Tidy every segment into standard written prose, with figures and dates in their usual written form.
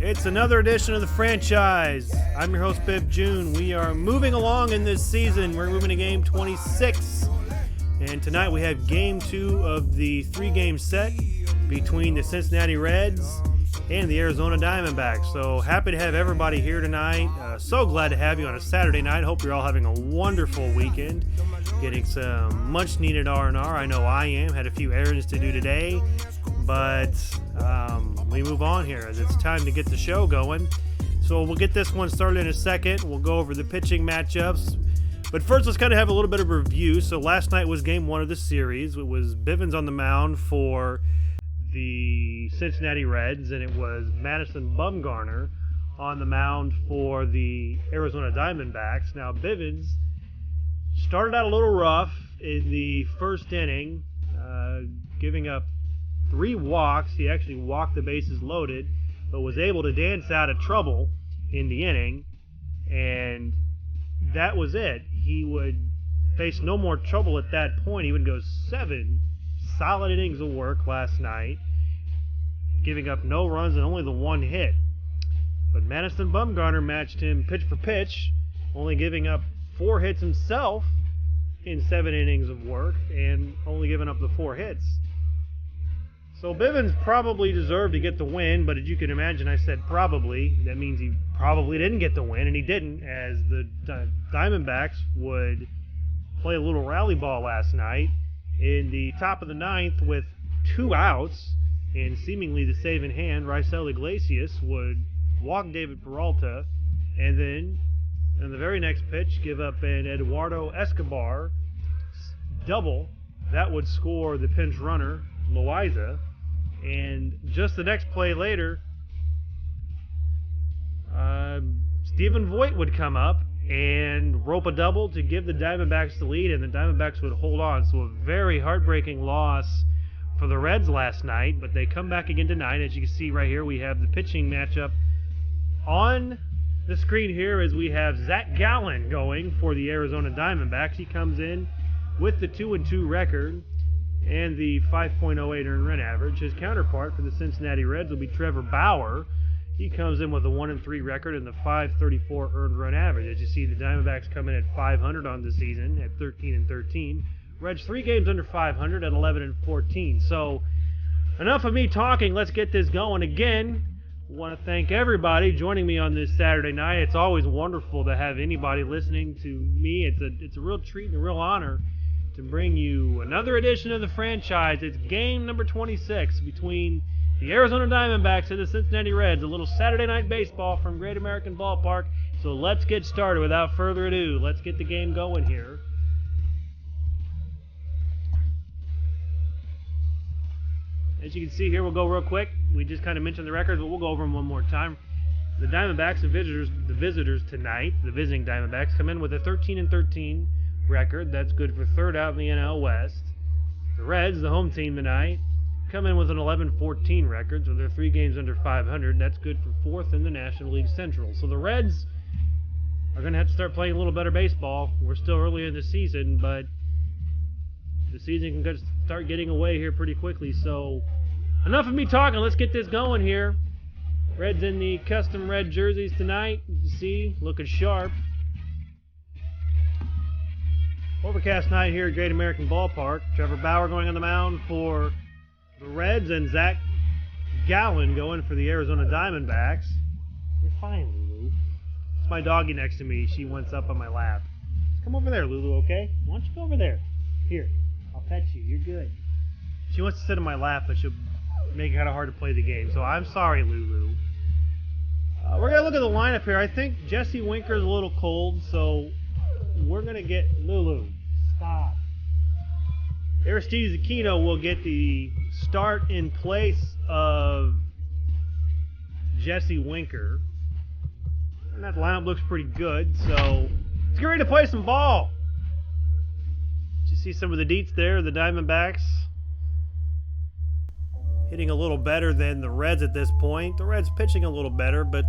It's another edition of the franchise. I'm your host, Bib June. We are moving along in this season. We're moving to game 26. And tonight we have game 2 of the 3-game set between the Cincinnati Reds and the Arizona Diamondbacks. So happy to have everybody here tonight. So glad to have you on a Saturday night. Hope you're all having a wonderful weekend. Getting some much-needed R&R. I know I am. Had a few errands to do today. But we move on here as it's time to get the show going. So we'll get this one started in a second. We'll go over the pitching matchups. But first, let's kind of have a little bit of a review. So last night was game 1 of the series. It was Bivens on the mound for the Cincinnati Reds, and it was Madison Bumgarner on the mound for the Arizona Diamondbacks. Now, Bivens started out a little rough in the first inning, giving up 3 walks. He actually walked the bases loaded, but was able to dance out of trouble in the inning, and that was it. He would face no more trouble at that point. He would go 7 solid innings of work last night, giving up no runs and only the 1 hit. But Madison Bumgarner matched him pitch for pitch, only giving up 4 hits himself in 7 innings of work and only giving up the 4 hits. So Bivens probably deserved to get the win, but as you can imagine, I said probably. That means he probably didn't get the win, and he didn't, as the Diamondbacks would play a little rally ball last night in the top of the 9th with 2 outs, and seemingly the save in hand, Raisel Iglesias would walk David Peralta, and then in the very next pitch give up an Eduardo Escobar double. That would score the pinch runner, Loaiza. And just the next play later, Stephen Voigt would come up and rope a double to give the Diamondbacks the lead, and the Diamondbacks would hold on. So a very heartbreaking loss for the Reds last night, but they come back again tonight. As you can see right here, we have the pitching matchup on the screen here as we have Zach Gallen going for the Arizona Diamondbacks. He comes in with the 2-2 record and the 5.08 earned run average. His counterpart for the Cincinnati Reds will be Trevor Bauer. He comes in with a 1-3 record and the 5.34 earned run average. As you see, the Diamondbacks come in at 500 on the season at 13-13. Reds 3 games under 500 at 11-14. So enough of me talking. Let's get this going. Again, I want to thank everybody joining me on this Saturday night. It's always wonderful to have anybody listening to me. It's a real treat and a real honor to bring you another edition of the franchise. It's game number 26 between the Arizona Diamondbacks and the Cincinnati Reds. A little Saturday night baseball from Great American Ballpark. So let's get started without further ado. Let's get the game going here. As you can see here, we'll go real quick. We just kind of mentioned the records, but we'll go over them one more time. The Diamondbacks, the visitors tonight, the visiting Diamondbacks, come in with a 13-13 record. That's good for 3rd out in the NL West. The Reds, the home team tonight, come in with an 11-14 record, so they're 3 games under 500. That's good for 4th in the National League Central. So the Reds are going to have to start playing a little better baseball. We're still early in the season, but the season can start getting away here pretty quickly. So enough of me talking. Let's get this going here. Reds in the custom red jerseys tonight. You see, looking sharp. Overcast night here at Great American Ballpark. Trevor Bauer going on the mound for the Reds, and Zach Gallen going for the Arizona Diamondbacks. You're fine, Lulu. It's my doggy next to me. She wants up on my lap. Come over there, Lulu, okay? Why don't you go over there? Here, I'll pet you. You're good. She wants to sit on my lap, but she'll make it kind of hard to play the game. So I'm sorry, Lulu. We're going to look at the lineup here. I think Jesse Winker's a little cold, so we're going to get Lulu. Stop. Aristides Aquino will get the start in place of Jesse Winker. And that lineup looks pretty good, so let's get ready to play some ball. Did you see some of the deets there? The Diamondbacks hitting a little better than the Reds at this point. The Reds pitching a little better, but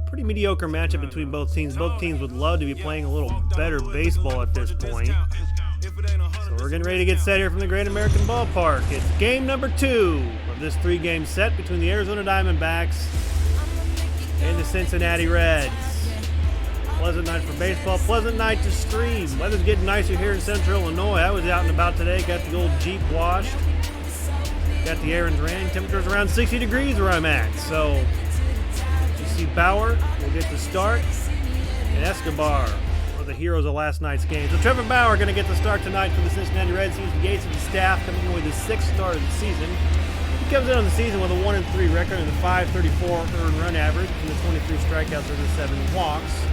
pretty mediocre matchup between both teams. Both teams would love to be playing a little better baseball at this point. So we're getting ready to get set here from the Great American Ballpark. It's game number 2 of this 3-game set between the Arizona Diamondbacks Cincinnati Reds. Pleasant night for baseball, pleasant night to stream. Weather's getting nicer here in central Illinois. I was out and about today, got the old Jeep washed. Got the errands ran. Temperature's around 60 degrees where I'm at. So, you see Bauer will get the start. And Escobar are the heroes of last night's game. So Trevor Bauer going to get the start tonight for the Cincinnati Reds. He's the Gates of the staff, coming in with his 6th start of the season. He comes in on the season with a 1-3 record and a 5.34 earned run average, and the 23 strikeouts and the 7 walks.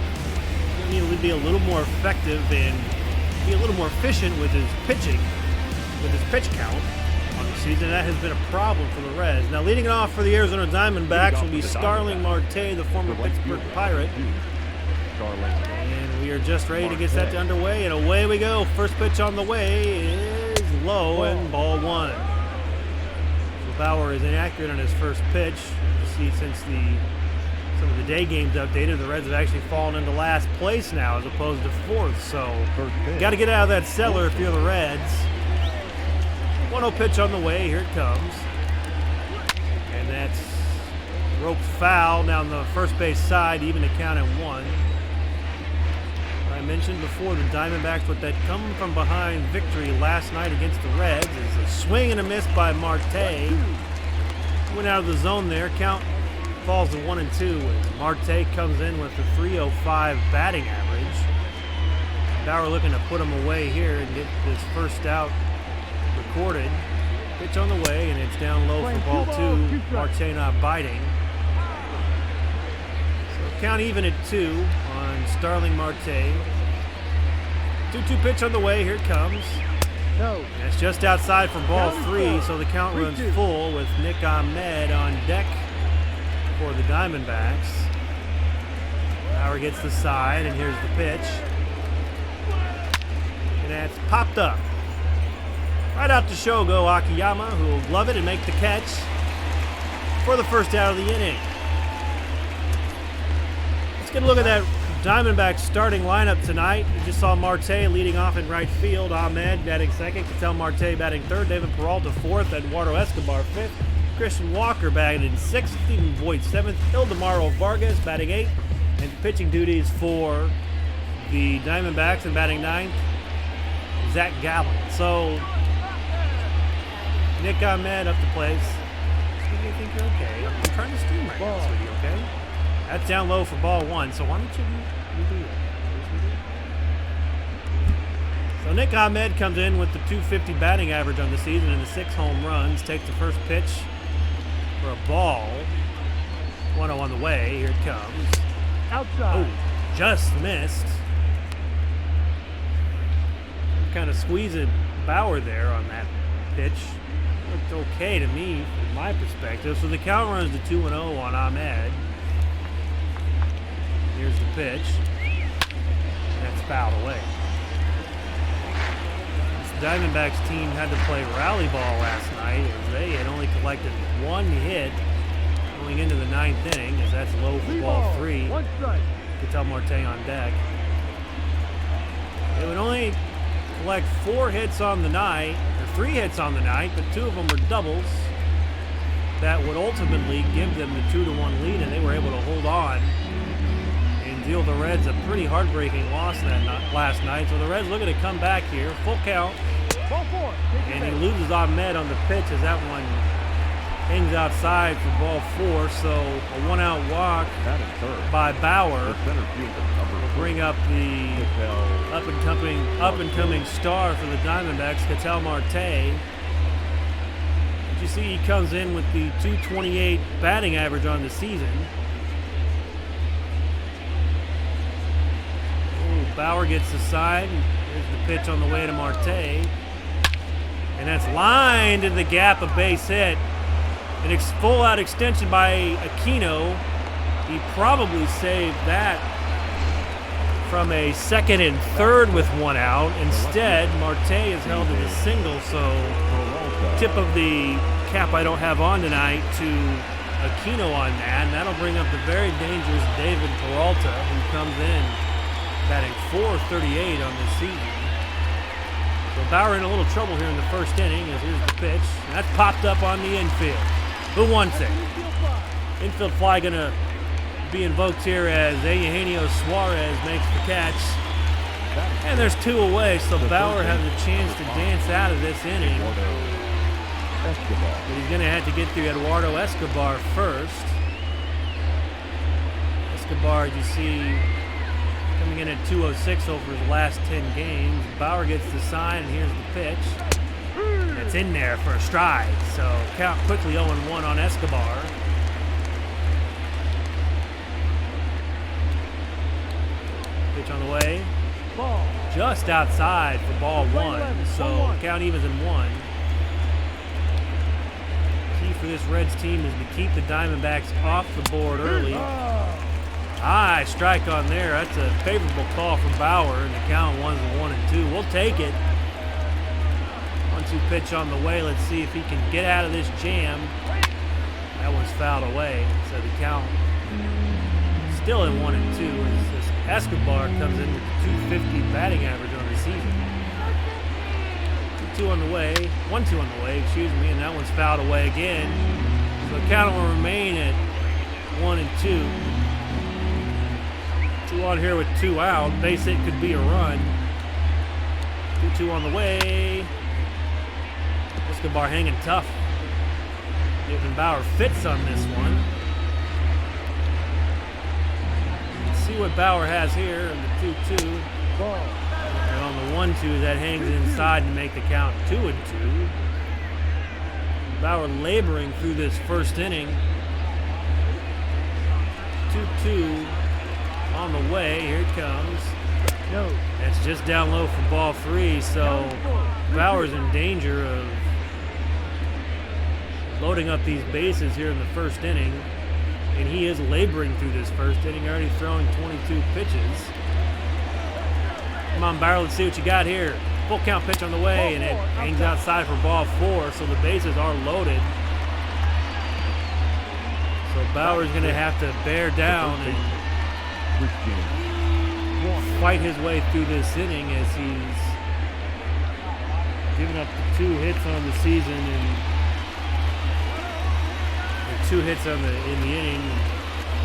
He'll need to be a little more effective and be a little more efficient with his pitching, with his pitch count on the season. That has been a problem for the Reds. Now, leading it off for the Arizona Diamondbacks will be Starling Marte, the former Pittsburgh Pirate. And we are just ready to get set to underway, and away we go. First pitch on the way is low and ball 1. So Bauer is inaccurate on his first pitch. You see, since some of the day games updated, the Reds have actually fallen into last place now as opposed to 4th. So got to get out of that cellar if you're the Reds. 1-0 pitch on the way. Here it comes. And that's roped foul down the first base side, even to count at 1. I mentioned before, the Diamondbacks with that come from behind victory last night against the Reds is a swing and a miss by Marte. Went out of the zone there. Count falls to 1-2 as Marte comes in with a 3.05 batting average. Bauer looking to put him away here and get this first out recorded. Pitch on the way, and it's down low for ball 2. Marte not biting. So count even at 2 on Starling Marte. 2-2 pitch on the way. Here it comes. And it's just outside for ball 3, so the count runs full with Nick Ahmed on deck for the Diamondbacks. Bauer gets the side, and here's the pitch. And that's popped up. Right out to Shogo Akiyama, who will glove it and make the catch for the first out of the inning. Let's get a look at that Diamondbacks starting lineup tonight. You just saw Marte leading off in right field, Ahmed batting second, Ketel Marte batting third, David Peralta fourth, Eduardo Escobar fifth, Christian Walker batting in sixth, Stephen Voigt seventh, Ildemaro Vargas batting eighth, and pitching duties for the Diamondbacks and batting ninth, Zach Gallen. So, Nick Ahmed up to place. I think you're okay. I'm trying to stream right now, sweetie, okay? That's down low for ball 1, so why don't you do that? So Nick Ahmed comes in with the 250 batting average on the season and the 6 home runs. Takes the first pitch for a ball. 1-0 on the way. Here it comes. Outside. Oh, just missed. Kind of squeezing Bauer there on that pitch. Looked okay to me from my perspective. So the count runs to 2-0 on Ahmed. Here's the pitch. That's fouled away. This Diamondbacks team had to play rally ball last night as they had only collected 1 hit going into the 9th inning, as that's low for ball 3. Ketel Marte on deck. They would only collect 4 hits on the night, or 3 hits on the night, but 2 of them were doubles. That would ultimately give them the 2-1 lead, and they were able to hold on and deal the Reds a pretty heartbreaking loss last night. So the Reds looking to come back here, full count, and he loses Ahmed on the pitch as that one hangs outside for ball 4. So a 1-out walk by Bauer will bring up the up-and-coming star for the Diamondbacks, Ketel Marte. You see he comes in with the 228 batting average on the season. Bauer gets the side. Here's the pitch on the way to Marte. And that's lined in the gap, a base hit. An full-out extension by Aquino. He probably saved that from a second and third with 1 out. Instead, Marte is held to the single, so tip of the cap I don't have on tonight to Aquino on that, and that'll bring up the very dangerous David Peralta, who comes in batting .438 on this season. So Bauer in a little trouble here in the first inning, as here's the pitch. And that's popped up on the infield. Who wants it? Infield fly gonna be invoked here as Eugenio Suarez makes the catch. And there's 2 away, so Bauer has a chance to dance out of this inning. But he's going to have to get through Eduardo Escobar first. Escobar, you see, coming in at 206 over his last 10 games. Bauer gets the sign, and here's the pitch. It's in there for a strike, so count quickly 0-1 on Escobar. Pitch on the way. Ball. Just outside for ball 1, so count evens in 1. Key for this Reds team is to keep the Diamondbacks off the board early. High strike on there. That's a favorable call from Bauer, and the count 1-2. We'll take it. 1-2 pitch on the way. Let's see if he can get out of this jam. That one's fouled away, so the count still in 1-2. Escobar comes in with 250 batting average on the season. 2-2 on the way, 1-2 on the way, excuse me, and that one's fouled away again. So the count will remain at 1-2. 2 on here with 2 out. Base hit could be a run. 2-2 on the way. Escobar hanging tough. Giving Bauer fits on this one. See what Bauer has here in the 2-2. And on the 1-2, that hangs inside to make the count 2-2. Bauer laboring through this first inning. 2-2 on the way. Here it comes. That's just down low for ball 3, so Bauer's in danger of loading up these bases here in the first inning. And he is laboring through this first inning, already throwing 22 pitches. Come on, Bauer, let's see what you got here. Full count pitch on the way, and it hangs outside for ball 4, so the bases are loaded. So Bauer's going to have to bear down and fight his way through this inning as he's given up the 2 hits on the season and 2 hits in the inning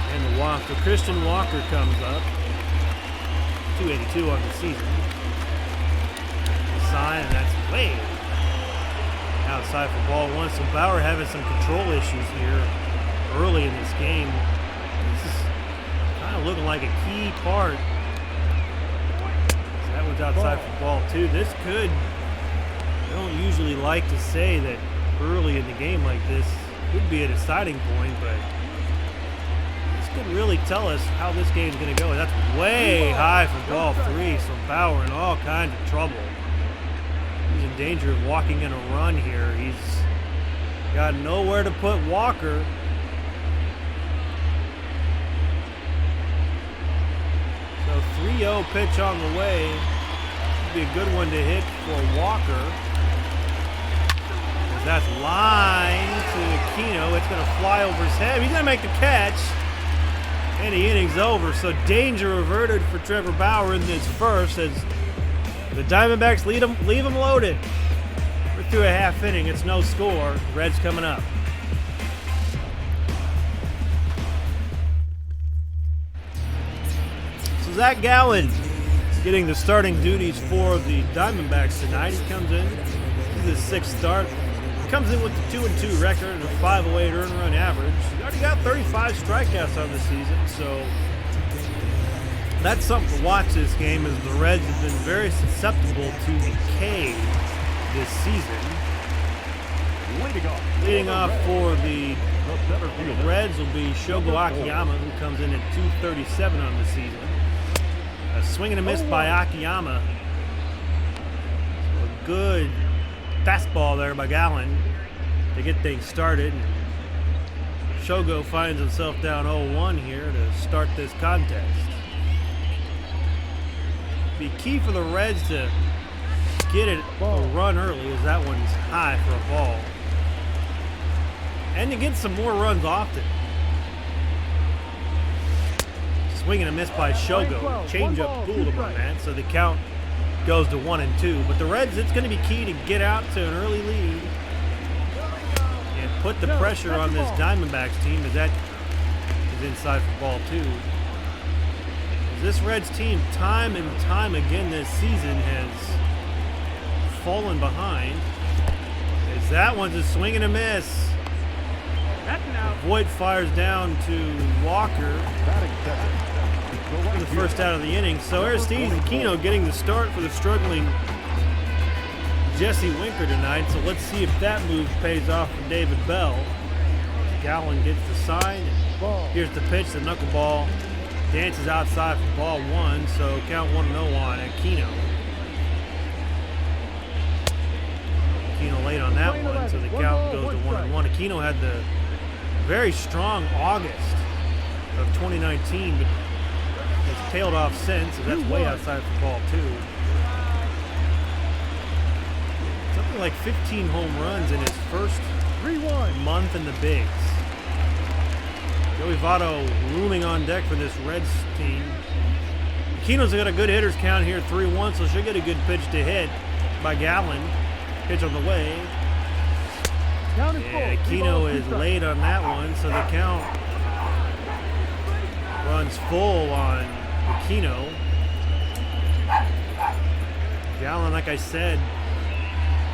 and the walk. So Christian Walker comes up, 282 on the season. The sign, and that's way outside for ball 1. So Bauer having some control issues here early in this game. This is kind of looking like a key part. So that one's outside for ball 2. This could, I don't usually like to say that early in the game like this could be a deciding point, but this could really tell us how this game's going to go. That's way high for ball 3, so Bauer in all kinds of trouble. He's in danger of walking in a run here. He's got nowhere to put Walker. So 3-0 pitch on the way. Could be a good one to hit for Walker. That's line to Aquino. It's going to fly over his head. He's going to make the catch. And the inning's over. So danger averted for Trevor Bauer in this first as the Diamondbacks leave him loaded. We're through a half inning. It's no score. Reds coming up. So Zach Gallen getting the starting duties for the Diamondbacks tonight. He comes in. This is his 6th start. Comes in with the 2-2 record and a 508 earned run average. He already got 35 strikeouts on the season, so that's something to watch this game as the Reds have been very susceptible to decay this season. Leading off for the Reds will be Shogo Akiyama, who comes in at 237 on the season. A swing and a miss by Akiyama. So a good fastball there by Gallen to get things started. Shogo finds himself down 0-1 here to start this contest. Be key for the Reds to get it a run early as that one's high for a ball. And to get some more runs often. Swing and a miss by Shogo. Change up fooled him on that, so the count goes to 1-2. But the Reds, it's going to be key to get out to an early lead and put the pressure on this Diamondbacks team as inside for ball 2. This Reds team, time and time again this season, has fallen behind. As that one's a swing and a miss. Voigt fires down to Walker for the first out of the inning. So Aristides Aquino getting the start for the struggling Jesse Winker tonight. So let's see if that move pays off for David Bell. Gallen gets the sign. Here's the pitch, the knuckleball. Dances outside for ball 1, so count 1-0 on Aquino. Aquino late on that one, so the count goes to 1-1. Aquino had the very strong August of 2019, but has tailed off since, so that's way outside for ball 2. Something like 15 home runs in his first month in the bigs. Joey Votto looming on deck for this Reds team. Aquino's got a good hitter's count here, 3-1, so she'll get a good pitch to hit by Gallen. Pitch on the way. And Aquino is late on that one, so the count runs full on Aquino. Gallen, like I said,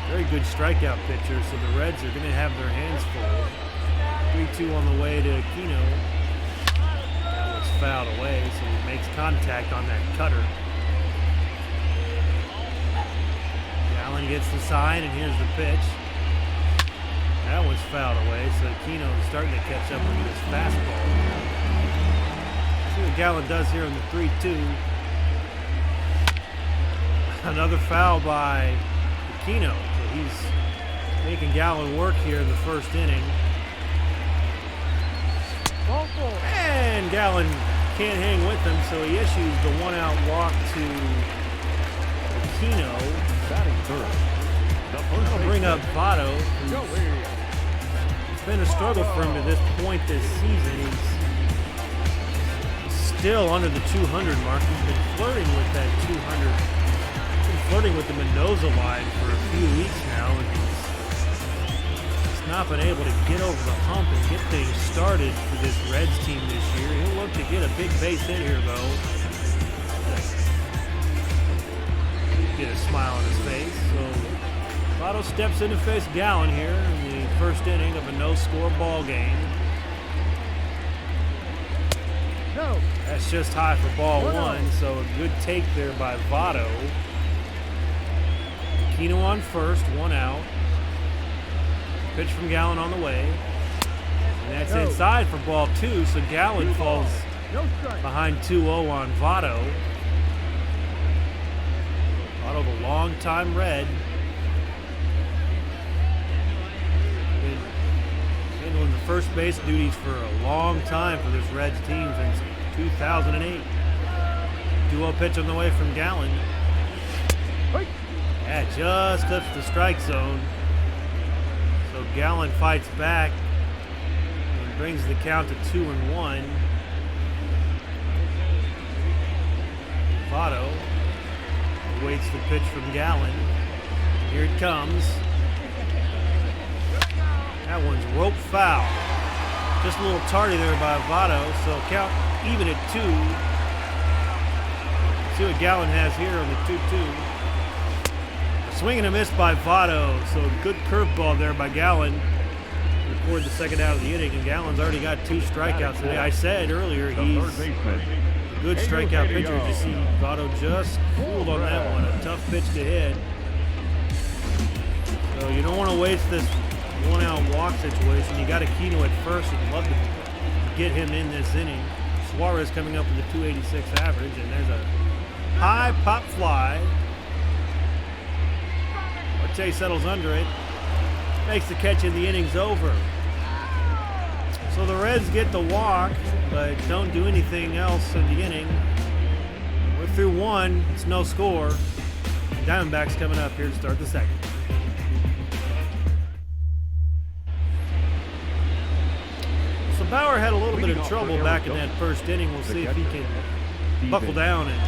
very good strikeout pitcher, so the Reds are going to have their hands full. 3-2 on the way to Aquino. That was fouled away, so he makes contact on that cutter. Gallen gets the sign, and here's the pitch. That one's fouled away, so Aquino is starting to catch up with his fastball. See what Gallen does here in the 3-2. Another foul by Aquino. So he's making Gallen work here in the first inning. And Gallen can't hang with him, so he issues the 1-out walk to Aquino. I'll bring up Votto. It's been a struggle for him to this point this season. He's still under the 200 mark. He's been flirting with that 200. He's been flirting with the Mendoza line for a few weeks now, and he's not been able to get over the hump and get things started for this Reds team this year. He'll look to get a big base hit here, though. Get a smile on his face. So Votto steps in to face Gallen here in the first inning of a no-score ball game. That's just high for ball 1, so a good take there by Votto. Aquino on first, 1 out. Pitch from Gallen on the way. And that's inside for ball 2, so Gallen falls behind 2-0 on Votto. Votto, the long-time Red. Been handling the first base duties for a long time for this Reds team since 2008. 2-0 pitch on the way from Gallen. Yeah, just clips the strike zone. So Gallen fights back and brings the count to 2-1. Votto waits the pitch from Gallen. Here it comes. That one's rope foul. Just a little tardy there by Votto, so count even at 2. See what Gallen has here on the 2-2. A swing and a miss by Votto, so a good curveball there by Gallen. Record the second out of the inning, and Gallen's already got 2 strikeouts today. I said earlier he's a good strikeout pitcher. You see Votto just fooled on that one. A tough pitch to hit. So you don't want to waste this 1-out walk situation. You got Aquino at first. You'd love to get him in this inning. Suarez coming up with a 286 average, and there's a high pop fly. Marte settles under it. Makes the catch, and the inning's over. So the Reds get the walk, but don't do anything else in the inning. We're through 1. It's no score. Diamondbacks coming up here to start the second. So Bauer had a little bit of trouble back in that first inning. We'll see if he can buckle down and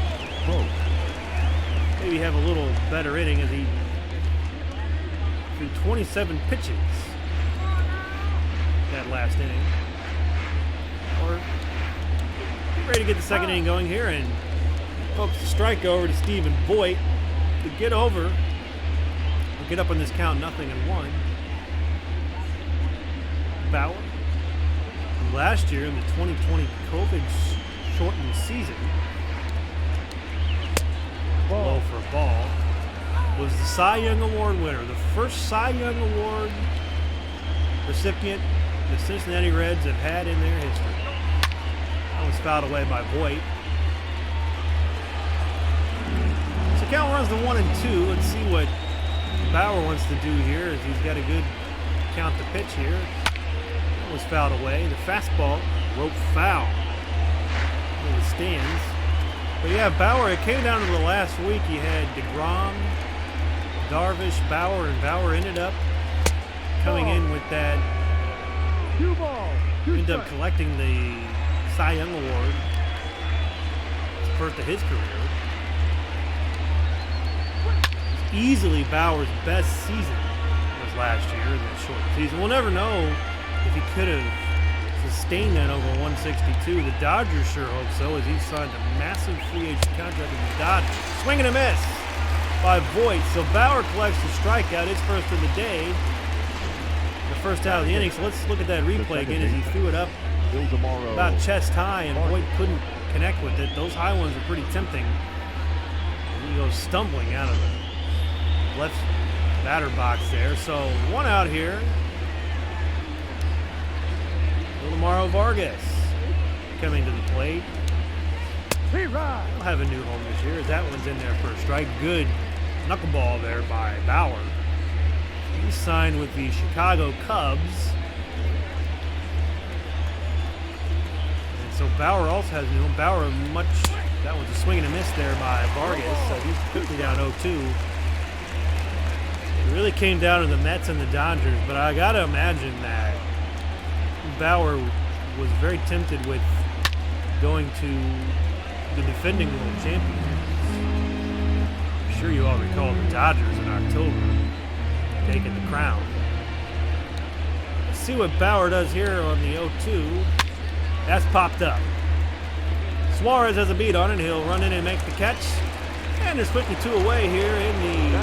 maybe have a little better inning as he threw 27 pitches that last inning. Or Ready to get the second inning going here, and folks, the strike over to Stephen Voigt to get over. We'll get up on this count, 0-1. Bauer, last year in the 2020 COVID-shortened season, low for a ball, was the Cy Young Award winner, the first Cy Young Award recipient the Cincinnati Reds have had in their history. That was fouled away by Voigt. So count runs to 1-2. Let's see what Bauer wants to do here, as he's got a good count to pitch here. That was fouled away. The fastball, rope foul in the stands. But yeah, Bauer, it came down to the last week. He had DeGrom, Darvish, Bauer, and Bauer ended up coming in with that. Ended up collecting the Cy Young Award. It's the first of his career. It's easily Bauer's best season was last year in the short season. We'll never know if he could have sustained that over 162. The Dodgers sure hope so, as he signed a massive free agent contract with the Dodgers. Swing and a miss by Voigt. So Bauer collects the strikeout, his first of the day. The first out of the inning. So let's look at that replay again, as he threw it up about chest high, and Voigt couldn't connect with it. Those high ones are pretty tempting. He goes stumbling out of the left batter box there. So one out here. Lamaro Vargas coming to the plate. He'll have a new home this year, as that one's in there for a strike. Good knuckleball there by Bauer. He signed with the Chicago Cubs. And so Bauer also has a new home. Bauer that was a swing and a miss there by Vargas, so he's quickly down 0-2. It really came down to the Mets and the Dodgers, but I got to imagine that Bauer was very tempted with going to the defending world champions. I'm sure you all recall the Dodgers in October taking the crown. Let's see what Bauer does here on the 0-2. That's popped up. Suarez has a beat on it. He'll run in and make the catch. And there's quickly two away here in the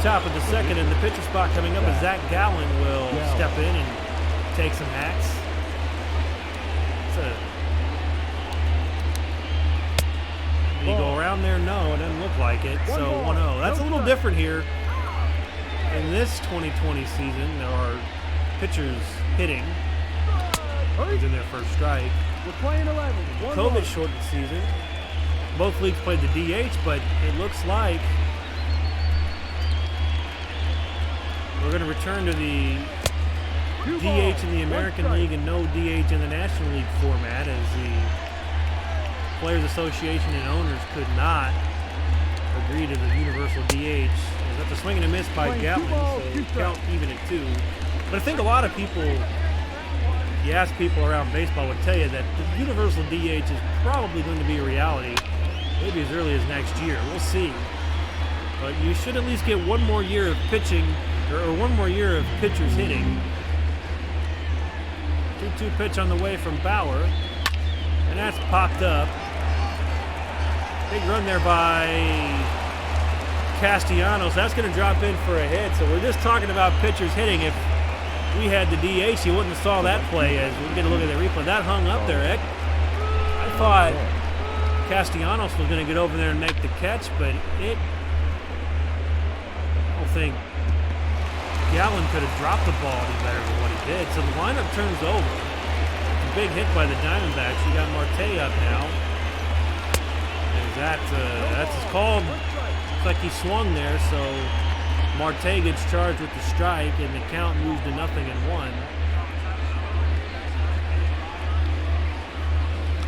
top of the second. And the pitcher spot coming up is Zach Gallen will step in and take some hacks. Did he go around there? No, it doesn't look like it. So 1-0. That's a little different here. In this 2020 season, there are pitchers hitting. He's in their first strike. We're playing 11. COVID shortened season. Both leagues played the DH, but it looks like we're going to return to the DH in the American League and no DH in the National League format, as the Players Association and owners could not agree to the universal DH. That's a swing and a miss by Gatlin, so count even at 2. But I think a lot of people, you ask people around baseball, would tell you that the universal DH is probably going to be a reality, maybe as early as next year. We'll see. But you should at least get one more year of pitching, or one more year of pitchers hitting. 2-2 pitch on the way from Bauer, and that's popped up. Big run there by Castellanos. That's going to drop in for a hit. So we're just talking about pitchers hitting. If we had the DH, you wouldn't have saw that play, as we get a look at the replay. That hung up there, Eck. I thought Castellanos was going to get over there and make the catch, but I don't think Gallen could have dropped the ball any better than what he did. So the lineup turns over. It's a big hit by the Diamondbacks. You got Marte up now. That's called. Looks like he swung there, so Marte gets charged with the strike, and the count moves to 0-1. I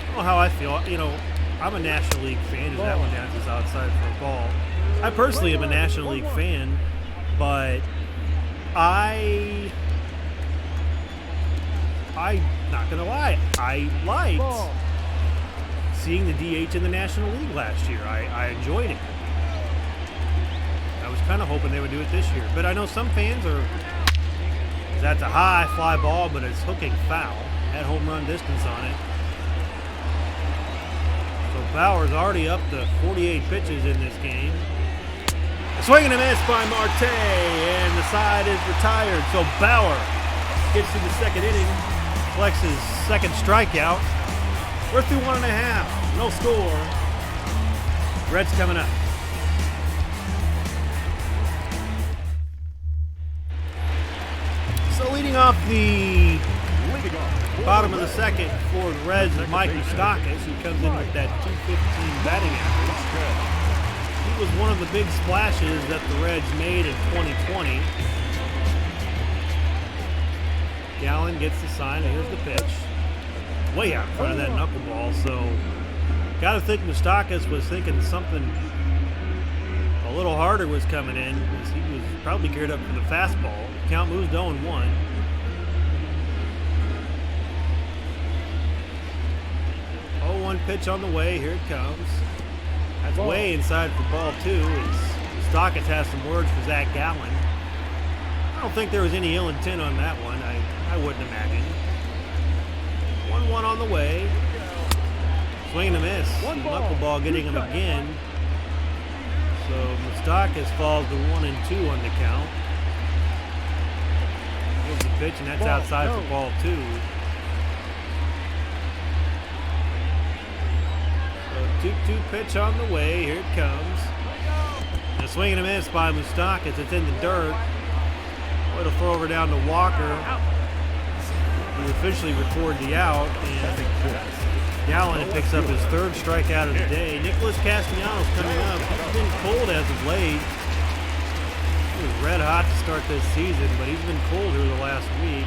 don't know how I feel. You know, I'm a National League fan. As that one dances outside for a ball. I personally am a National League fan, but I'm not gonna lie, I liked seeing the DH in the National League last year. I enjoyed it. I was kind of hoping they would do it this year, but I know some fans are. That's a high fly ball, but it's hooking foul. Had home run distance on it. Bauer's already up to 48 pitches in this game. A swing and a miss by Marte, and the side is retired. So Bauer gets to the second inning, collects his second strikeout. We're through 1.5, no score. Reds coming up. So leading off the bottom of the second for the Reds is Mike Moustakas, who comes in with that .215 batting average. He was one of the big splashes that the Reds made in 2020. Gallen gets the sign, and here's the pitch. Way out in front of that knuckleball, so got to think Moustakas was thinking something a little harder was coming in, because he was probably geared up for the fastball. Count moves to 0-1. 0-1 pitch on the way. Here it comes. That's way inside for ball 2. Moustakas has some words for Zach Gallen. I don't think there was any ill intent on that one. I wouldn't imagine. 1-1 on the way. Swing and a miss. Knuckleball getting him again. So Moustakas falls to 1-2 on the count. Here's the pitch, and that's outside for ball 2. So 2-2 pitch on the way. Here it comes. And a swing and a miss by Moustakas. It's in the dirt. Way to throw over down to Walker. We officially record the out, and Gallen picks up his third strikeout of the day. Nicholas Castellanos coming up. He's been cold as of late. He was red hot to start this season, but he's been colder the last week.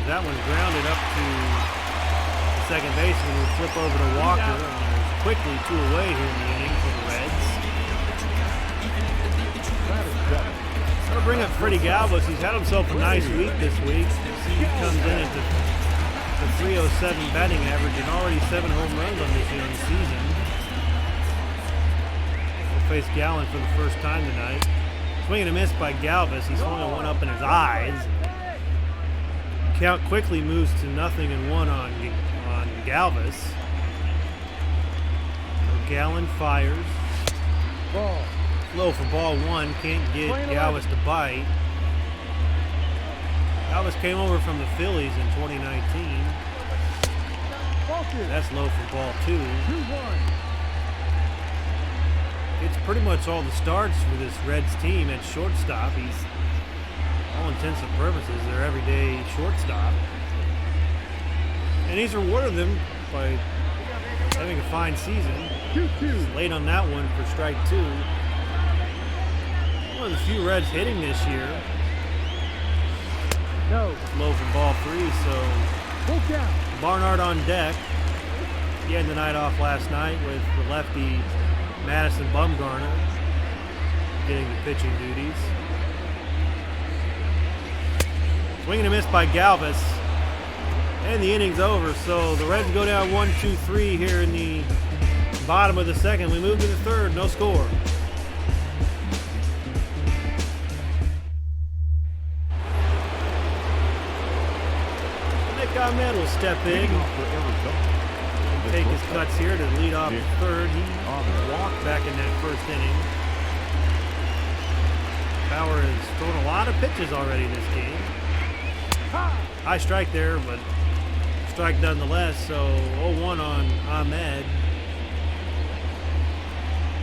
As that one's grounded up to the second baseman, who flip over to Walker. And there's quickly 2 away here in the inning for the Reds. I'll bring up Freddie Galvis. He's had himself a nice week this week. He comes in at the .307 batting average and already 7 home runs on this young season. We'll face Gallen for the first time tonight. Swing and a miss by Galvis. He swung at one up in his eyes. Count quickly moves to 0-1 on Galvis. So Gallen fires. Low for ball 1. Can't get Galvis to bite. Galvis came over from the Phillies in 2019. That's low for ball 2. It's pretty much all the starts for this Reds team at shortstop. He's, all intents and purposes, their everyday shortstop. And he's rewarded them by having a fine season. He's late on that one for strike 2. One of the few Reds hitting this year. Low for ball 3, so Barnard on deck. He had the night off last night with the lefty Madison Bumgarner getting the pitching duties. Swing and a miss by Galvis. And the inning's over, so the Reds go down 1-2-3 here in the bottom of the second. We move to the third, no score. Ahmed will step in and take his cuts here to lead off the third. He walked back in that first inning. Bauer has thrown a lot of pitches already this game. High strike there, but strike nonetheless. So 0-1 on Ahmed.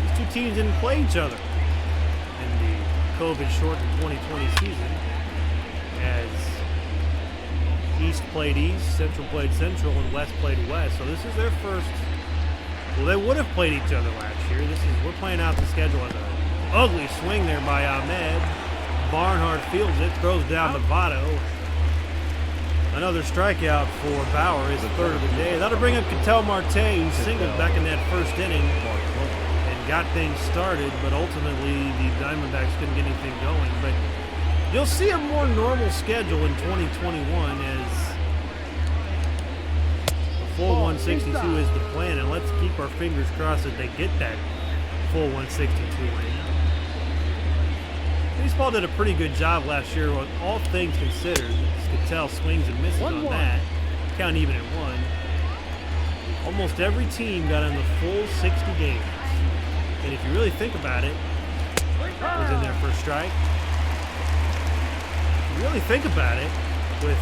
These two teams didn't play each other in the COVID-shortened 2020 season, as East played East, Central played Central, and West played West. So this is their first. Well, they would have played each other last year. We're playing out the schedule as an ugly swing there by Ahmed. Barnhart fields it, throws down to Votto. Another strikeout for Bauer, his third of the day. That'll bring up Ketel Marte, who singled back in that first inning and got things started, but ultimately the Diamondbacks couldn't get anything going. But you'll see a more normal schedule in 2021, as a full 162 is the plan, and let's keep our fingers crossed that they get that full 162 in. Baseball did a pretty good job last year, with all things considered. Ketel swings and misses on that. Count even at 1. almost every team got in the full 60 games. And if you really think about it, was in their first strike. If you really think about it, with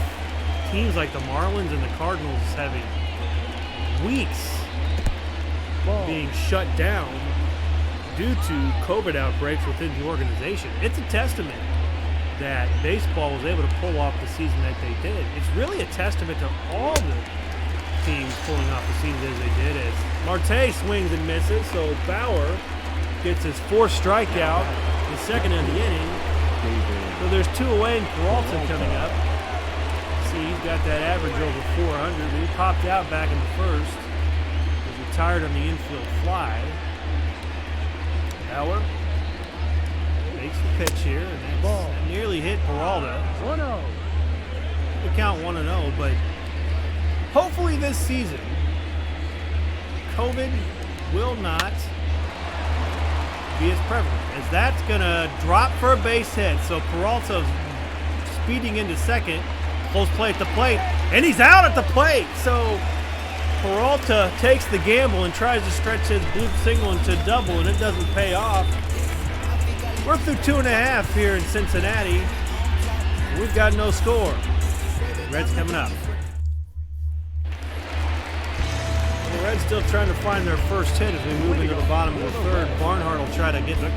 teams like the Marlins and the Cardinals having weeks being shut down due to COVID outbreaks within the organization, it's a testament that baseball was able to pull off the season that they did. It's really a testament to all the teams pulling off the season as they did. As Marte swings and misses, so Bauer gets his fourth strikeout, the second of the inning. So there's 2 away, and Peralta coming up. See, he's got that average over 400. He popped out back in the first. Was retired on the infield fly. Bauer makes the pitch here, and that's nearly hit Peralta. 1-0. We count 1-0, but hopefully this season, COVID will not be as prevalent, as that's going to drop for a base hit. So Peralta's speeding into second, close play at the plate, and he's out at the plate. So Peralta takes the gamble and tries to stretch his bloop single into double, and it doesn't pay off. We're through 2.5 here in Cincinnati. We've got no score. Reds coming up. The Reds still trying to find their first hit as we move into the bottom of the third. Barnhart will try to get the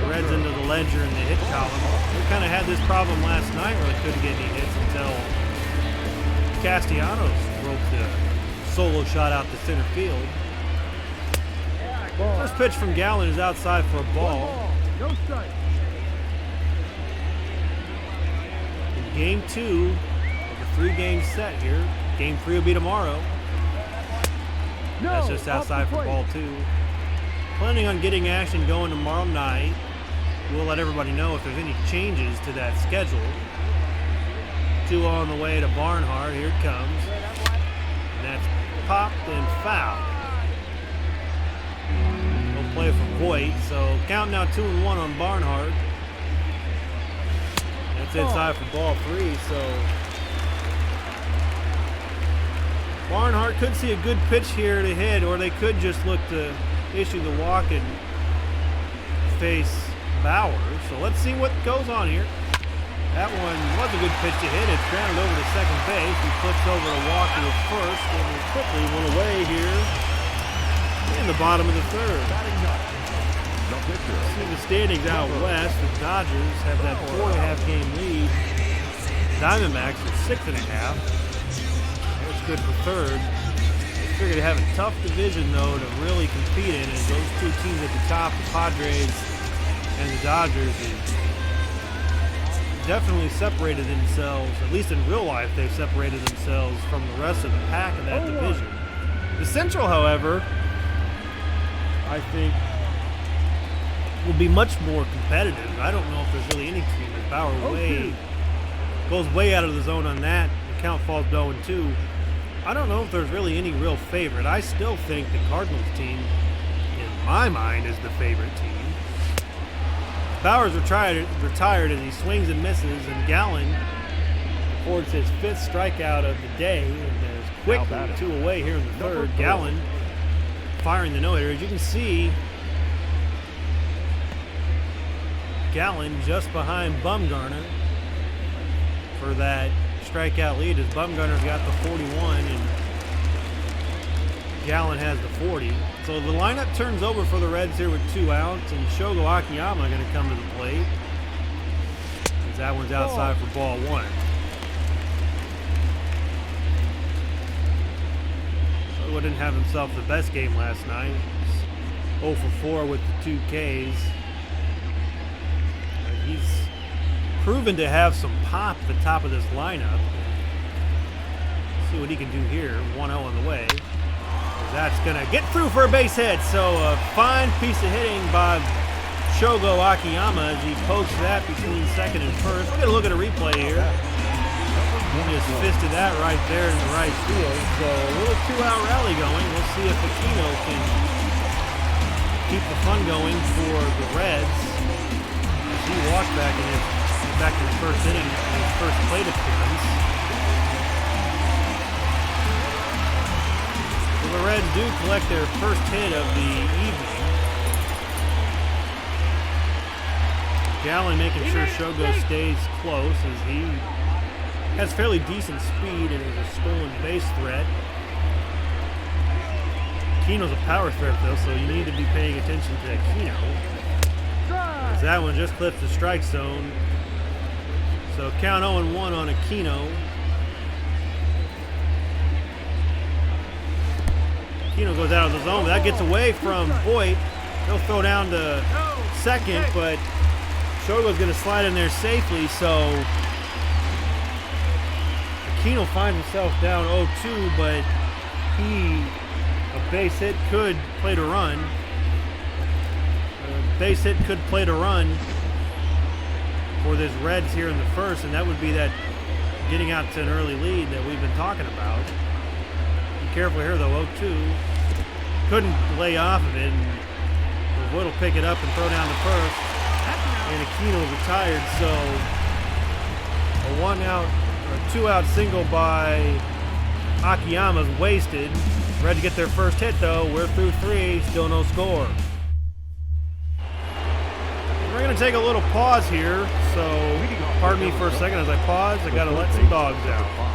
Reds into the ledger in the hit column. We kind of had this problem last night where they couldn't get any hits until Castellanos broke the solo shot out to center field. First pitch from Gallen is outside for a ball. No strike. In game 2 of the 3-game set here. Game 3 will be tomorrow. That's just outside for ball 2. Planning on getting action going tomorrow night. We'll let everybody know if there's any changes to that schedule. 2 on the way to Barnhart. Here it comes. And that's popped and fouled. No play for Voigt. So count now 2-1 on Barnhart. That's inside for ball 3. So Barnhart could see a good pitch here to hit, or they could just look to issue the walk and face Bauer. So let's see what goes on here. That one was a good pitch to hit. It's grounded over to second base. He flips over a walk to the first, and we quickly went away here in the bottom of the third. See the standings out west. The Dodgers have that 4.5 game lead. Diamondbacks are 6.5. That's good for third. They figure to have a tough division, though, to really compete in. And those 2 teams at the top, the Padres and the Dodgers, have definitely separated themselves, at least in real life, they've separated themselves from the rest of the pack in that division. The Central, however, I think will be much more competitive. I don't know if there's really any team that Bauer goes way out of the zone on that. The count falls 0-2. I don't know if there's really any real favorite. I still think the Cardinals team, in my mind, is the favorite team. Bauer's retired as he swings and misses, and Gallen records his 5th strikeout of the day, and there's quickly 2 away here in the third. Gallen firing the no-hitter. As you can see, Gallen just behind Bumgarner for that strikeout lead, as Bumgarner's got the 41 and Gallen has the 40. So the lineup turns over for the Reds here with 2 outs, and Shogo Akiyama going to come to the plate, as that one's outside for ball 1. Shogo didn't have himself the best game last night. 0 for 4 with the 2 Ks. He's proven to have some pop at the top of this lineup. See what he can do here. 1-0 on the way. That's going to get through for a base hit. So a fine piece of hitting by Shogo Akiyama as he pokes that between second and first. We're going to look at a replay here. He just fisted that right there in the right field. So a little 2-out rally going. We'll see if Aquino can keep the fun going for the Reds. As he walked back in the first inning in his first plate appearance. the Reds do collect their first hit of the evening. Gallen making sure Shogo stays close as he has fairly decent speed and is a stolen base threat. Kino's a power threat though, so you need to be paying attention to that Kino. As that one just clips the strike zone. So count 0-1 on Aquino. Aquino goes out of the zone, but that gets away from Voit. He'll throw down to second, but Shogo's going to slide in there safely, so Aquino finds himself down 0-2, but a base hit could play to run. A base hit could play to run for this Reds here in the first, and that would be that getting out to an early lead that we've been talking about. Be careful here though, 0-2. Couldn't lay off of it, and Wood will pick it up and throw down to first. And Aquino retired, so a 2-out single by Akiyama's wasted. Reds to get their first hit though. We're through 3, still no score. We're going to take a little pause here, so pardon me for a second as I pause. I got to let some dogs out.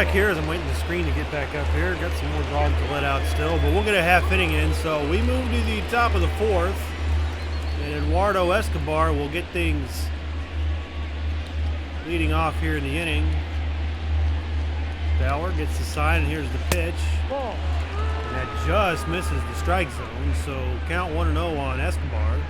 back here as I'm waiting for the screen to get back up here. Got some more dogs to let out still, but we'll get a half inning in. So we move to the top of the fourth, and Eduardo Escobar will get things leading off here in the inning. Bauer gets the sign, and here's the pitch. And that just misses the strike zone, so count 1-0 on Escobar.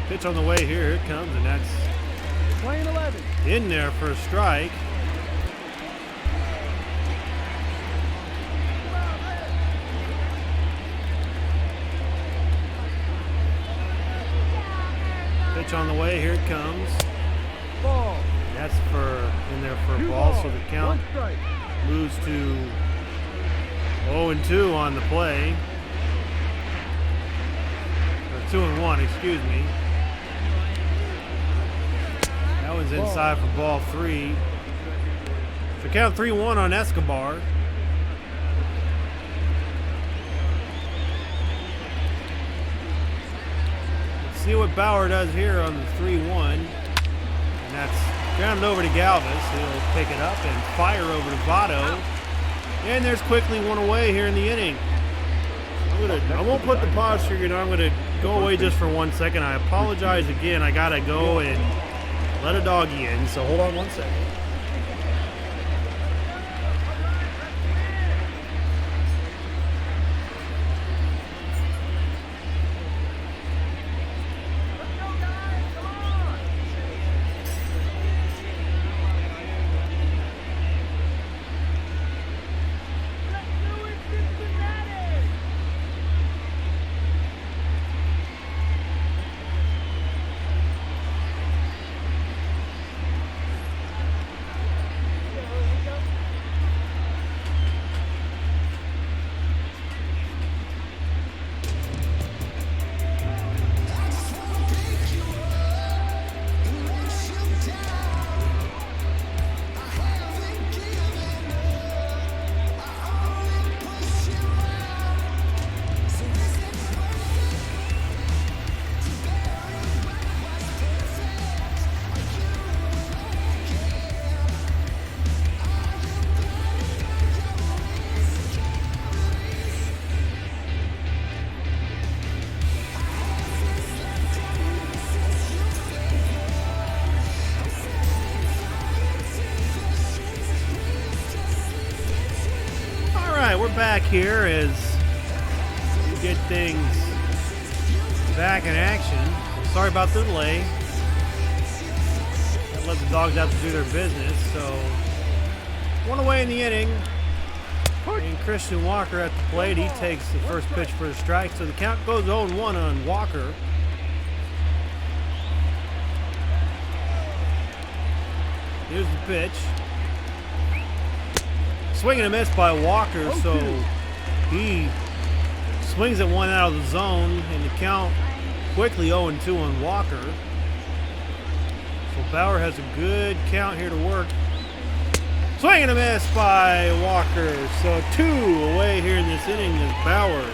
Pitch on the way here, it comes, and that's Playing 11. In there for a strike. Pitch on the way, here it comes. Ball. That's in there for a ball, so the count moves to 0-2 on the play. Or 2-1, excuse me. That one's inside for ball 3. So count 3-1 on Escobar. Let's see what Bauer does here on the 3-1. And that's grounded over to Galvis. He'll pick it up and fire over to Votto. And there's quickly one away here in the inning. I won't put the pause trigger, I'm going to go away just for 1 second. I apologize again. I got to go and let a doggy in, so hold on 1 second. We're back here as we get things back in action. Sorry about the delay. Gotta let the dogs out to do their business. So, one away in the inning. And Christian Walker at the plate. He takes the first pitch for a strike. So the count goes 0-1 on Walker. Here's the pitch. Swing and a miss by Walker, so he swings at one out of the zone, and the count quickly 0-2 on Walker. So Bauer has a good count here to work. Swing and a miss by Walker, so 2 away here in this inning as Bauer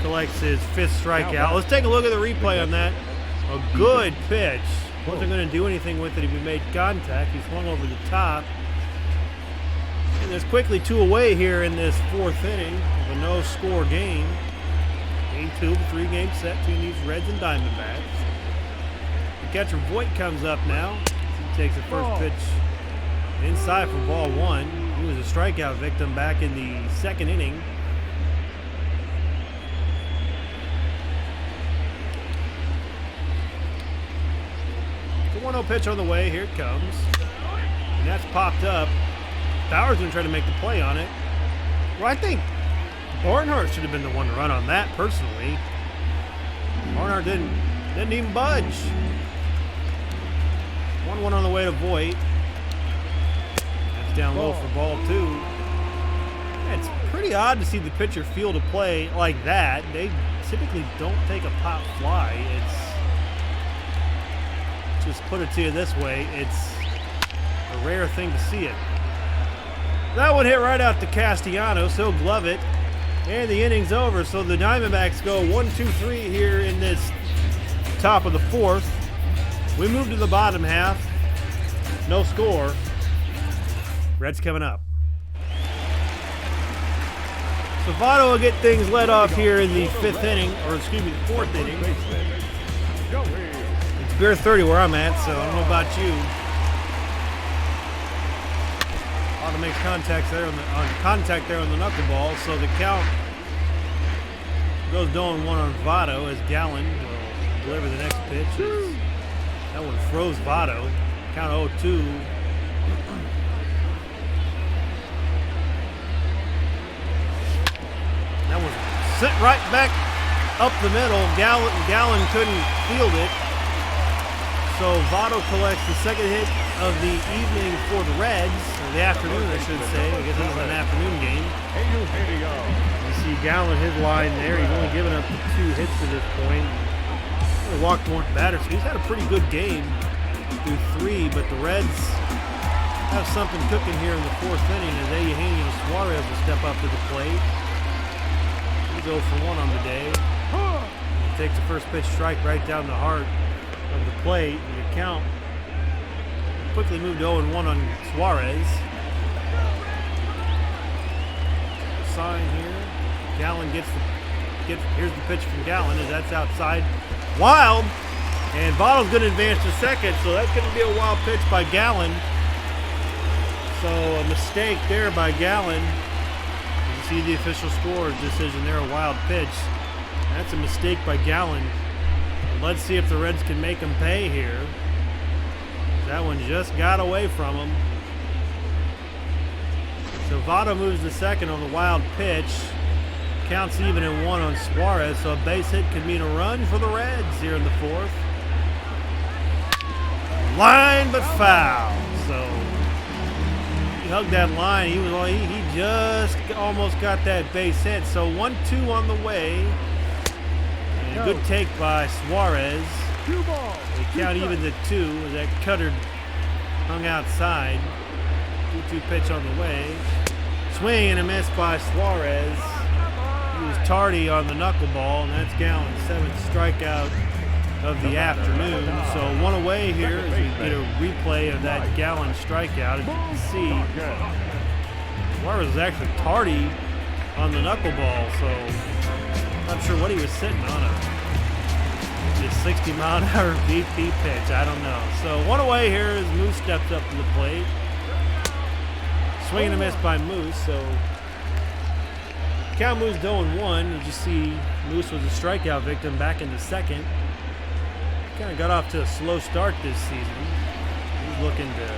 collects his 5th strikeout. Let's take a look at the replay on that. A good pitch. Wasn't going to do anything with it if he made contact. He swung over the top. And there's quickly 2 away here in this 4th inning of a no-score game. Game 2 of a 3-game set between these Reds and Diamondbacks. The catcher Voigt comes up now. He takes the first pitch inside for ball 1. He was a strikeout victim back in the 2nd inning. The 1-0 pitch on the way. Here it comes. And that's popped up. Bauer's going to try to make the play on it. Well, I think Barnhart should have been the one to run on that, personally. Barnhart didn't even budge. 1-1 on the way to Voigt. That's down low for ball 2. Yeah, it's pretty odd to see the pitcher field a play like that. They typically don't take a pop fly. It's just put it to you this way. It's a rare thing to see it. That one hit right out to Castellanos. He'll glove it. And the inning's over, so the Diamondbacks go 1-2-3 here in this top of the fourth. We move to the bottom half. No score. Reds coming up. So Votto will get things led off here in the fifth inning, or excuse me, the fourth inning. It's beer 30 where I'm at, so I don't know about you. Votto makes contact there on the knuckleball, so the count goes 0-1 on Votto as Gallen will deliver the next pitch. That one froze Votto. Count 0-2. That one sent right back up the middle. Gallen couldn't field it. So Votto collects the second hit of the evening for the Reds, or the afternoon, I should say. I guess this is an afternoon game. You see Gallen, his line there. He's only given up 2 hits to this point. He walked more batters, so he's had a pretty good game through 3, but the Reds have something cooking here in the fourth inning as Eugenio Suarez will step up to the plate. He's 0 for 1 on the day. He takes the first pitch strike right down the heart of the plate, and the count quickly moved to 0-1 on Suarez. Sign here. Gallen here's the pitch from Gallen as that's outside. Wild, and Votto's going to advance to second, so that's going to be a wild pitch by Gallen. So a mistake there by Gallen. You see the official score decision there, a wild pitch. That's a mistake by Gallen. Let's see if the Reds can make him pay here. That one just got away from him. So Votto moves to second on the wild pitch. Counts even in 1 on Suarez, so a base hit could mean a run for the Reds here in the fourth. Line but foul. So he hugged that line. He just almost got that base hit. So 1-2 on the way. And a good take by Suarez. They count even to 2 as that cutter hung outside. 2-2 pitch on the way. Swing and a miss by Suarez. He was tardy on the knuckleball, and that's Gallen's 7th strikeout of the afternoon. So 1 away here as we get a replay of that Gallen strikeout. As you can see, Suarez was actually tardy on the knuckleball, so not sure what he was sitting on, a 60-mile-an-hour BP pitch. I don't know. So 1 away here as Moose steps up to the plate. Swing and a miss by Moose, so count moves 0-1. You just see Moose was a strikeout victim back into second. Kind of got off to a slow start this season. He's looking to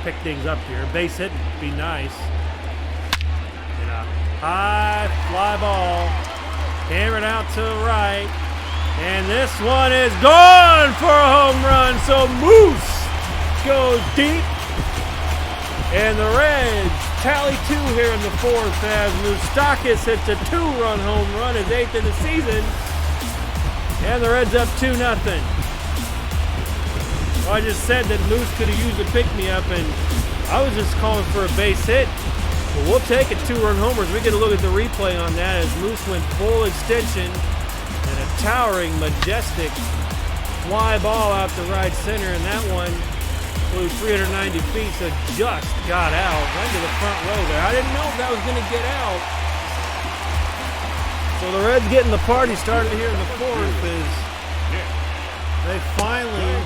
pick things up here. Base hit would be nice. And a high fly ball. Hammered out to the right. And this one is gone for a home run. So Moose goes deep. And the Reds tally 2 here in the fourth as Moustakis hits a 2-run home run, his 8th of the season. And the Reds up 2-0. Well, I just said that Moose could have used a pick-me-up, and I was just calling for a base hit. Well, we'll take a 2-run homer as we get a look at the replay on that as Moose went full extension and a towering, majestic fly ball out to right center, and that one flew 390 feet, so just got out, right to the front row there. I didn't know if that was going to get out. So the Reds getting the party started here in the fourth as they finally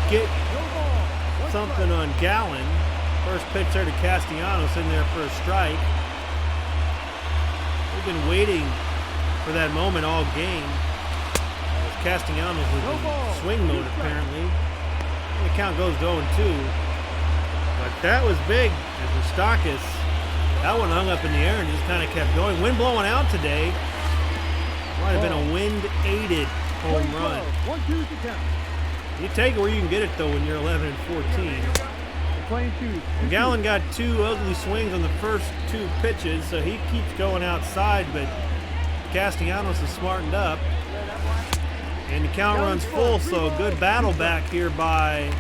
get something on Gallen. First pitch there to Castellanos in there for a strike. They've been waiting for that moment all game. Castellanos was in swing mode apparently. The count goes to 0-2. But that was big as Moustakis. That one hung up in the air and just kind of kept going. Wind blowing out today. Might have been a wind-aided home run. You take it where you can get it, though, when you're 11-14. Gallen got 2 ugly swings on the first 2 pitches, so he keeps going outside, but Castellanos is smartened up. And the count runs full, so good battle back here by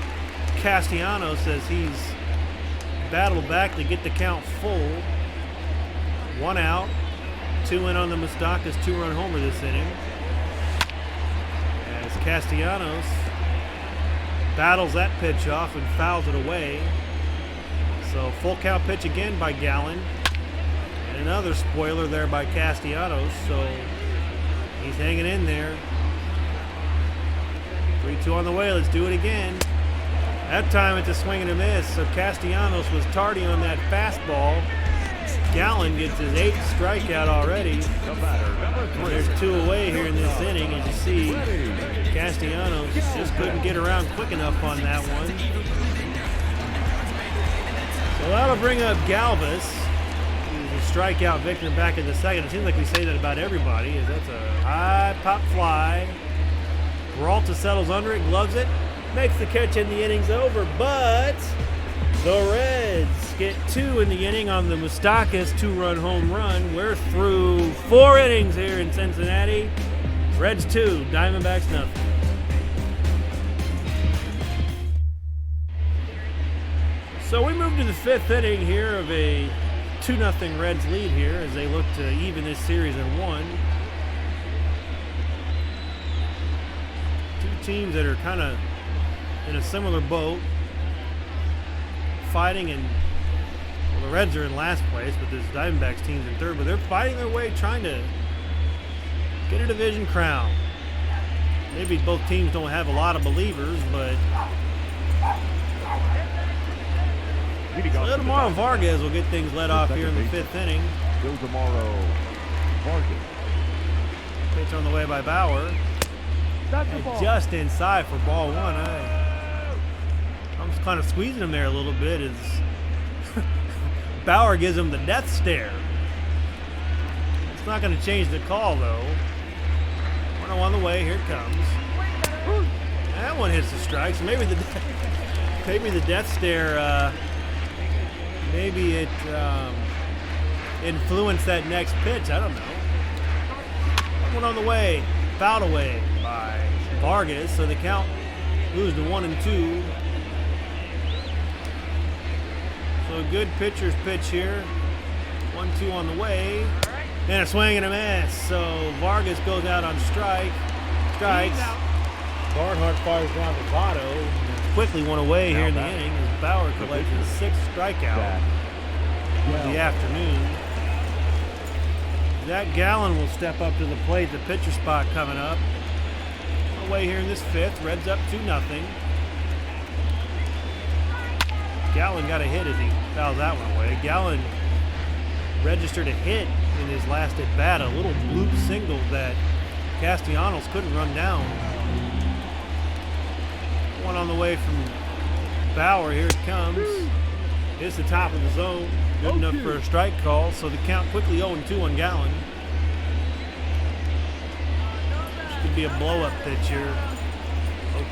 Castellanos as he's battled back to get the count full. 1 out. 2 in on the Moustakas 2-run homer this inning. As Castellanos battles that pitch off and fouls it away. So full count pitch again by Gallen. And another spoiler there by Castellanos. So he's hanging in there. 3-2 on the way. Let's do it again. That time it's a swing and a miss. So Castellanos was tardy on that fastball. Gallen gets his 8th strikeout already. There's 2 away here in this inning. As you see, Castellanos just couldn't get around quick enough on that one. So that'll bring up Galvis, who's a strikeout victor back in the second. It seems like we say that about everybody. That's a high pop fly. Peralta settles under it, gloves it, makes the catch, and the inning's over. But the Reds get 2 in the inning on the Moustakas 2-run home run. We're through 4 innings here in Cincinnati. Reds 2, Diamondbacks nothing. So we move to the 5th inning here of a 2-0 Reds lead here as they look to even this series at 1. Two teams that are kind of in a similar boat, fighting, and well, the Reds are in last place, but this Diamondbacks team's in 3rd, but they're fighting their way, trying to get a division crown. Maybe both teams don't have a lot of believers, but tomorrow Vargas will get things let off here in the 5th inning. Tomorrow Vargas. Pitch on the way by Bauer. And just inside for ball 1. I'm just kind of squeezing him there a little bit as Bauer gives him the death stare. It's not going to change the call, though. 1-0 on the way. Here it comes. That one hits the strike. So maybe the death stare, maybe it influenced that next pitch. I don't know. 1 on the way. Fouled away by Vargas. So the count moves to 1-2. So a good pitcher's pitch here. 1-2 on the way. And a swing and a miss. So Vargas goes out on strikes. Barnhart fires down to Votto. Quickly one away here in the inning as Bauer collects his 6th strikeout of the afternoon. Zach Gallen will step up to the plate. The pitcher spot coming up. Away here in this 5th. Reds up 2-0. Gallen got a hit as he fouls that one away. Gallen registered a hit in his last at bat, a little bloop single that Castellanos couldn't run down. 1 on the way from Bauer. Here it comes. Hits the top of the zone. Good enough for a strike call. So the count quickly 0-2 on Gallen. This could be a blow-up pitch here.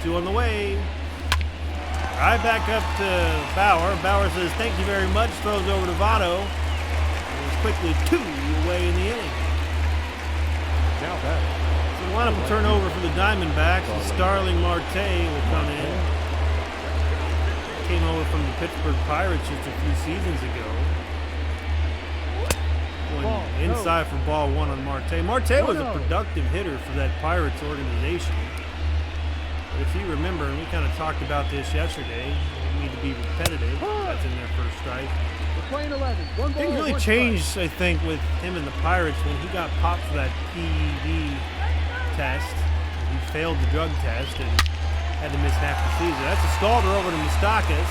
0-2 on the way. Right back up to Bauer. Bauer says, "Thank you very much." Throws over to Votto. It was quickly 2 away in the inning. Now that. So the lineup will turn over for the Diamondbacks. And Starling Marte will come in. Came over from the Pittsburgh Pirates just a few seasons ago. Going inside for ball 1 on Marte. Marte was a productive hitter for that Pirates organization. But if you remember, and we kind of talked about this yesterday, we need to be repetitive. That's in their first strike. Things really changed, I think, with him and the Pirates when he got popped for that PED test. He failed the drug test and had to miss half the season. That's a Scalder over to Moustakas.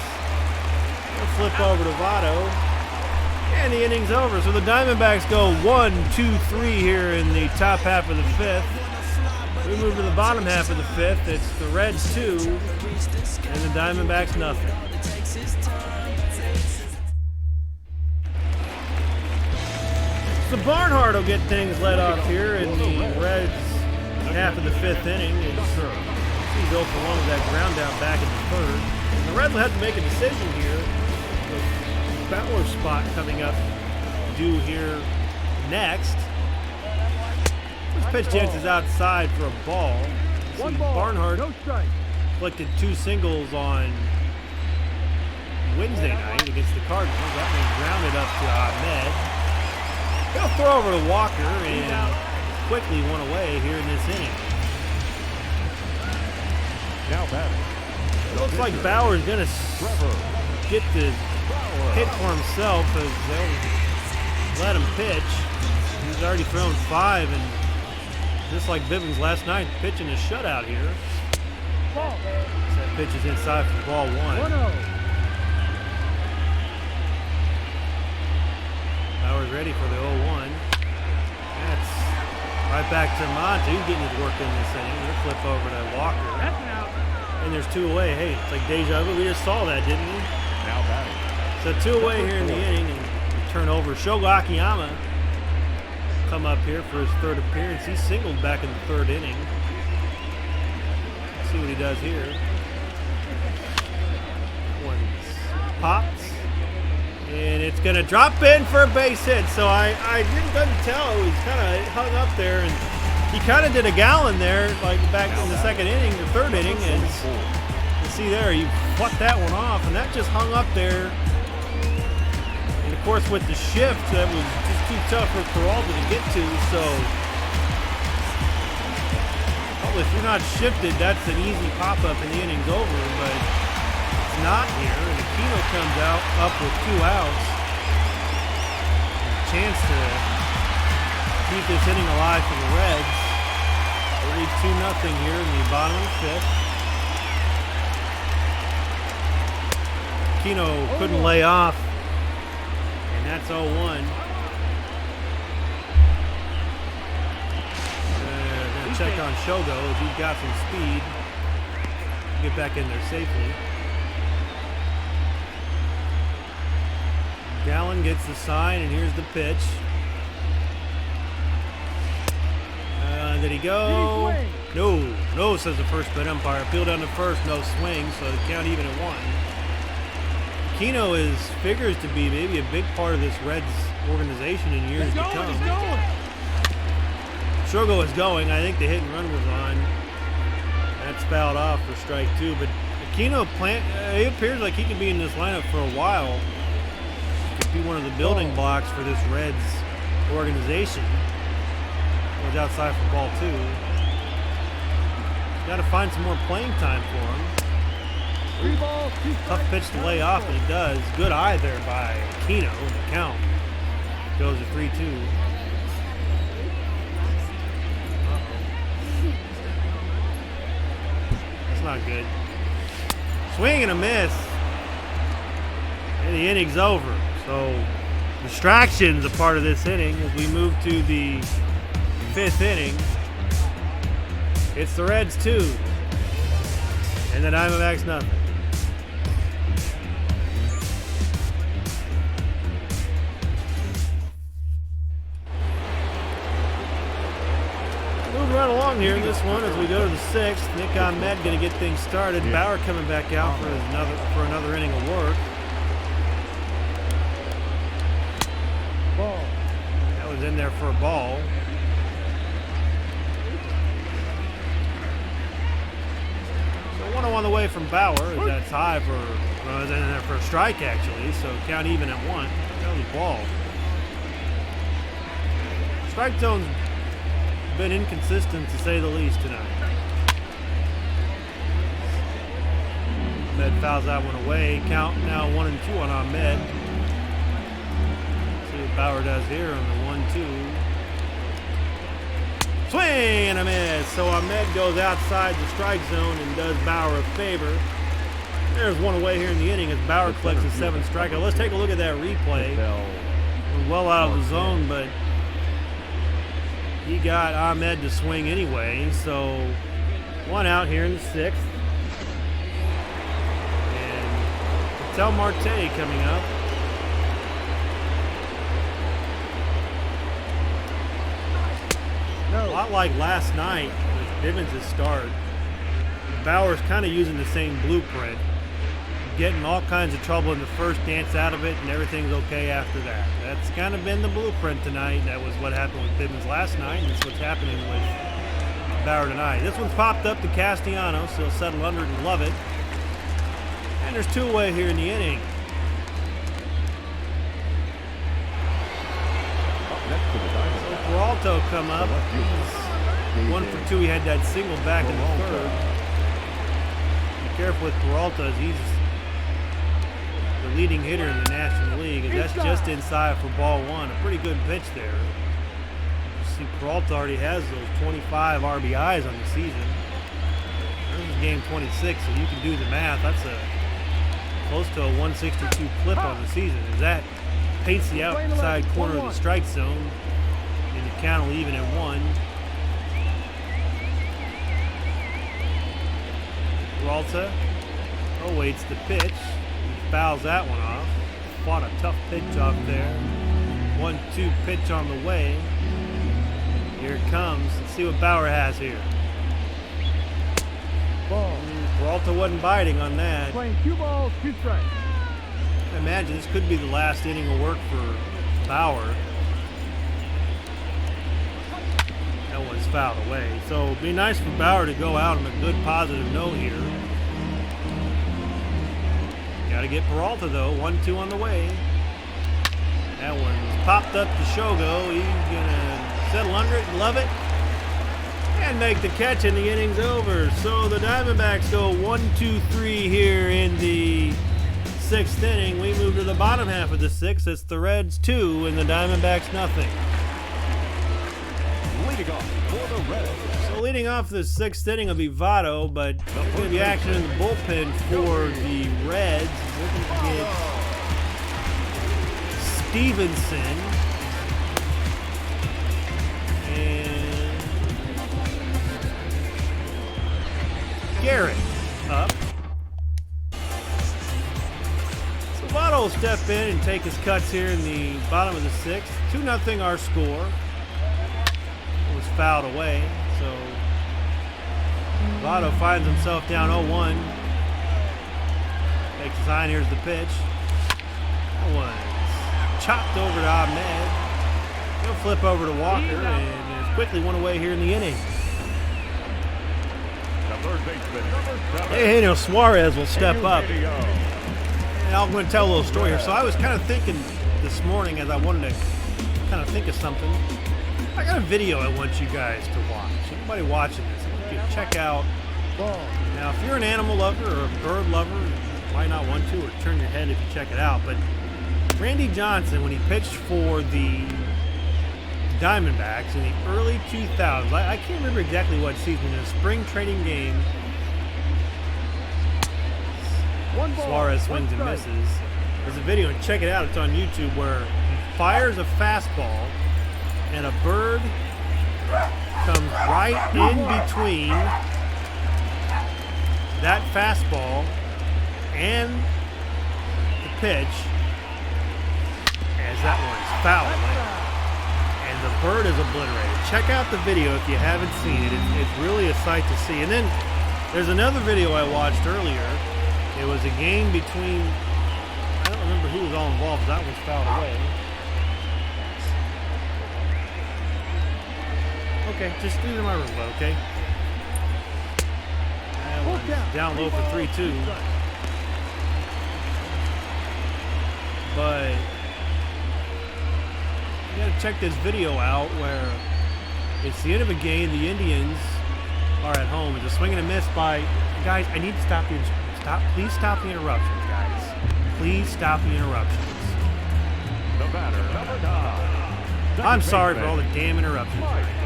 He'll flip over to Votto. And the inning's over. So the Diamondbacks go 1-2-3 here in the top half of the 5th. We move to the bottom half of the 5th. It's the Reds 2 and the Diamondbacks nothing. So Barnhart will get things let off here in the Reds half of the 5th inning. He's 0 for 1 with that ground out back in the 3rd. And the Reds will have to make a decision here with Bauer's spot coming up due here next. This pitch chances outside for a ball. See, Barnhart collected 2 singles on Wednesday night against the Cardinals. That one grounded up to Ahmed. He'll throw over to Walker and quickly one away here in this inning. Now batting. It looks like Bauer's going to get the hit for himself as they'll let him pitch. He's already thrown 5, and just like Bivens last night, pitching a shutout here. Ball. That pitch is inside for ball 1. 1-0. Bauer's ready for the 0-1. That's right back to Monty. He's getting his work in this inning. He'll flip over to Walker. That's an out. And there's 2 away. Hey, it's like deja vu. We just saw that, didn't we? Now batting. So 2 away here in the inning, and turn over. Shogo Akiyama come up here for his 3rd appearance. He singled back in the 3rd inning. Let's see what he does here. One pops, and it's going to drop in for a base hit. So I couldn't tell. He was kind of hung up there, and he kind of did a gallon there, like back in the 2nd inning, the 3rd inning, and you see there, he plucked that one off, and that just hung up there. And of course, with the shift, that was just too tough for Peralta to get to. So, probably if you're not shifted, that's an easy pop-up, and the inning's over. But it's not here, and Aquino comes out up with 2 outs. A chance to keep this inning alive for the Reds. They lead 2-0 here in the bottom of the 5th. Aquino couldn't lay off, and that's 0-1. Gonna check on Shogo as he's got some speed. Get back in there safely. Gallen gets the sign, and here's the pitch. Did he go? No, says the first base umpire. Field down to first, no swing, so the count even at 1. Aquino figures to be maybe a big part of this Reds organization in years to come. He's going. Shogo is going. I think the hit and run was on. That's fouled off for strike 2. But Aquino, he appears like he could be in this lineup for a while. Could be one of the building blocks for this Reds organization. Was outside for ball 2. Got to find some more playing time for him. 3 balls, 2 strikes. Tough pitch to lay off, but he does. Good eye there by Aquino. The count goes to 3-2. That's not good. Swing and a miss. And the inning's over. So distraction's a part of this inning as we move to the 5th inning. It's the Reds 2 and the Diamondbacks nothing. Moving right along here in this one as we go to the 6th. Nick Ahmed going to get things started. Bauer coming back out for another inning of work. Ball. That was in there for a ball. So 1-0 on the way from Bauer. That's high for in there for a strike actually. So count even at 1. That was a ball. Strike zone's been inconsistent to say the least tonight. Ahmed fouls that one away. Count now 1-2 on Ahmed. See what Bauer does here on the 1-2. Swing and a miss. So Ahmed goes outside the strike zone and does Bauer a favor. There's one away here in the inning as Bauer collects a 7th strikeout. Let's take a look at that replay. We're well out of the zone, but he got Ahmed to swing anyway. So 1 out here in the 6th. And Tel Marte coming up. A lot like last night with Bivens' start, Bauer's kind of using the same blueprint, getting all kinds of trouble in the first, dance out of it, and everything's okay after that. That's kind of been the blueprint tonight. That was what happened with Bivens last night, and that's what's happening with Bauer tonight. This one's popped up to Castellanos, so he'll settle under it and love it. And there's 2 away here in the inning. Peralta come up. He's 1 for 2. He had that single back in the third. Be careful with Peralta, as he's the leading hitter in the National League, and that's just inside for ball one. A pretty good pitch there. You see, Peralta already has those 25 RBIs on the season. This is game 26, so you can do the math. That's close to a 162 clip on the season. As that paints the outside corner of the strike zone, and the count will even at 1. Peralta awaits the pitch. He fouls that one off. Fought a tough pitch off there. 1-2 pitch on the way. Here it comes. Let's see what Bauer has here. Ball. Peralta wasn't biting on that. Playing 2 balls, 2 strikes. I imagine this could be the last inning of work for Bauer. That one's fouled away. So it'd be nice for Bauer to go out on a good positive note here. Got to get Peralta though. 1-2 on the way. That one popped up to Shogo. He's gonna settle under it and love it and make the catch, and the inning's over. So the Diamondbacks go 1-2-3 here in the 6th inning. We move to the bottom half of the 6th. It's the Reds 2 and the Diamondbacks nothing. Leading off for the Reds. So leading off the 6th inning will be Votto, but there's going to be action in the bullpen for the Reds. We're going to get Stevenson and Garrett up. So Votto will step in and take his cuts here in the bottom of the 6th. 2-0 our score. Was fouled away, so Votto finds himself down 0-1. Takes a sign, here's the pitch. That one's chopped over to Ahmed. He'll flip over to Walker, and it's quickly one away here in the inning. Hey, Suarez will step up. And I'm going to tell a little story here. So I was kind of thinking this morning, as I wanted to kind of think of something. I got a video I want you guys to watch. Anybody watching this, I want you to check out. Now, if you're an animal lover or a bird lover, you might not want to, or turn your head if you check it out. But Randy Johnson, when he pitched for the Diamondbacks in the early 2000s, I can't remember exactly what season, in a spring training game, Suarez swings and misses. There's a video, and check it out, it's on YouTube, where he fires a fastball and a bird comes right in between that fastball and the pitch, as that one's foul away. And the bird is obliterated. Check out the video if you haven't seen it. It's really a sight to see. And then there's another video I watched earlier. It was a game between, I don't remember who was all involved. That one's fouled away. Okay, just leave it in my room, okay? That one's down low for 3-2. But you gotta check this video out where it's the end of a game. The Indians are at home. It's a swing and a miss by, guys, I need to stop the please stop the interruptions, guys. Please stop the interruptions. The batter, number 9. I'm sorry for all the damn interruptions, guys.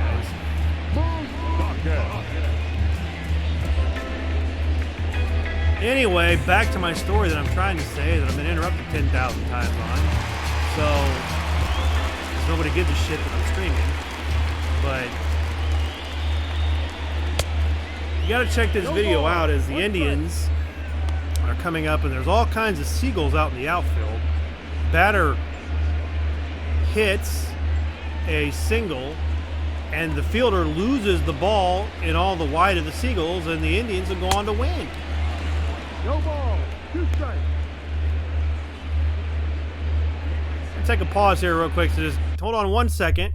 Anyway, back to my story that I'm trying to say that I've been interrupted 10,000 times on. So, nobody gives a shit that I'm streaming. But you gotta check this video out as the Indians are coming up, and there's all kinds of seagulls out in the outfield. Batter hits a single, and the fielder loses the ball in all the wide of the seagulls, and the Indians will go on to win. No ball, 2 strikes. I'll take a pause here real quick, so just hold on 1 second.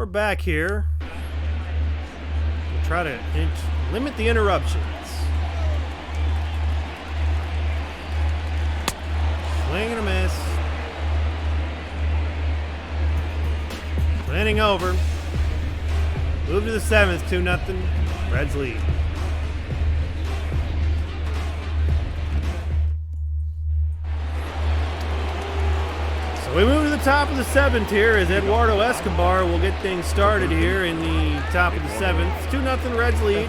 we're back here. We'll try to limit the interruptions. Swing and a miss. Inning over. Move to the 7th, 2-0. Reds lead. So we move to the top of the 7th here as Eduardo Escobar will get things started here in the top of the 7th. 2-0 Reds lead.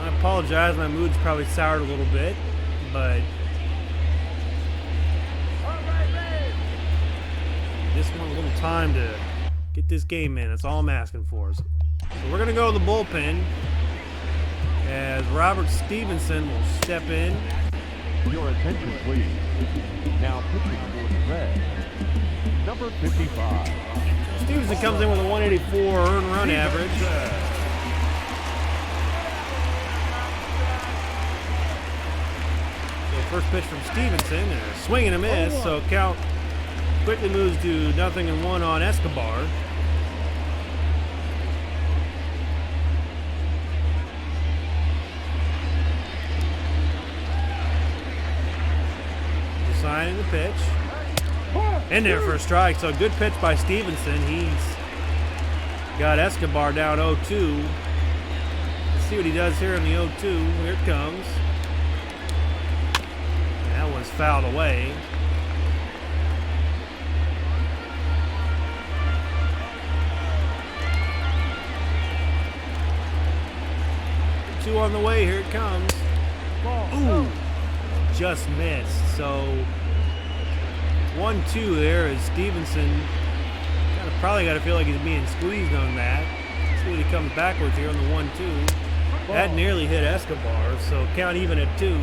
I apologize, my mood's probably soured a little bit, but just want a little time to get this game in. That's all I'm asking for. So we're going to go to the bullpen as Robert Stevenson will step in. Your attention, please. Now pitching for the Reds, number 55. Stevenson comes in with a 184 earned run average. So first pitch from Stevenson, and a swing and a miss. So count quickly moves to 0-1 on Escobar. Signing the pitch. In there for a strike. So good pitch by Stevenson. He's got Escobar down 0-2. Let's see what he does here in the 0-2. Here it comes. And that one's fouled away. Two on the way. Here it comes. Ooh. Just missed. So 1-2 there as Stevenson probably got to feel like he's being squeezed on that. See what he comes backwards here on the 1-2. That nearly hit Escobar, so count even at 2.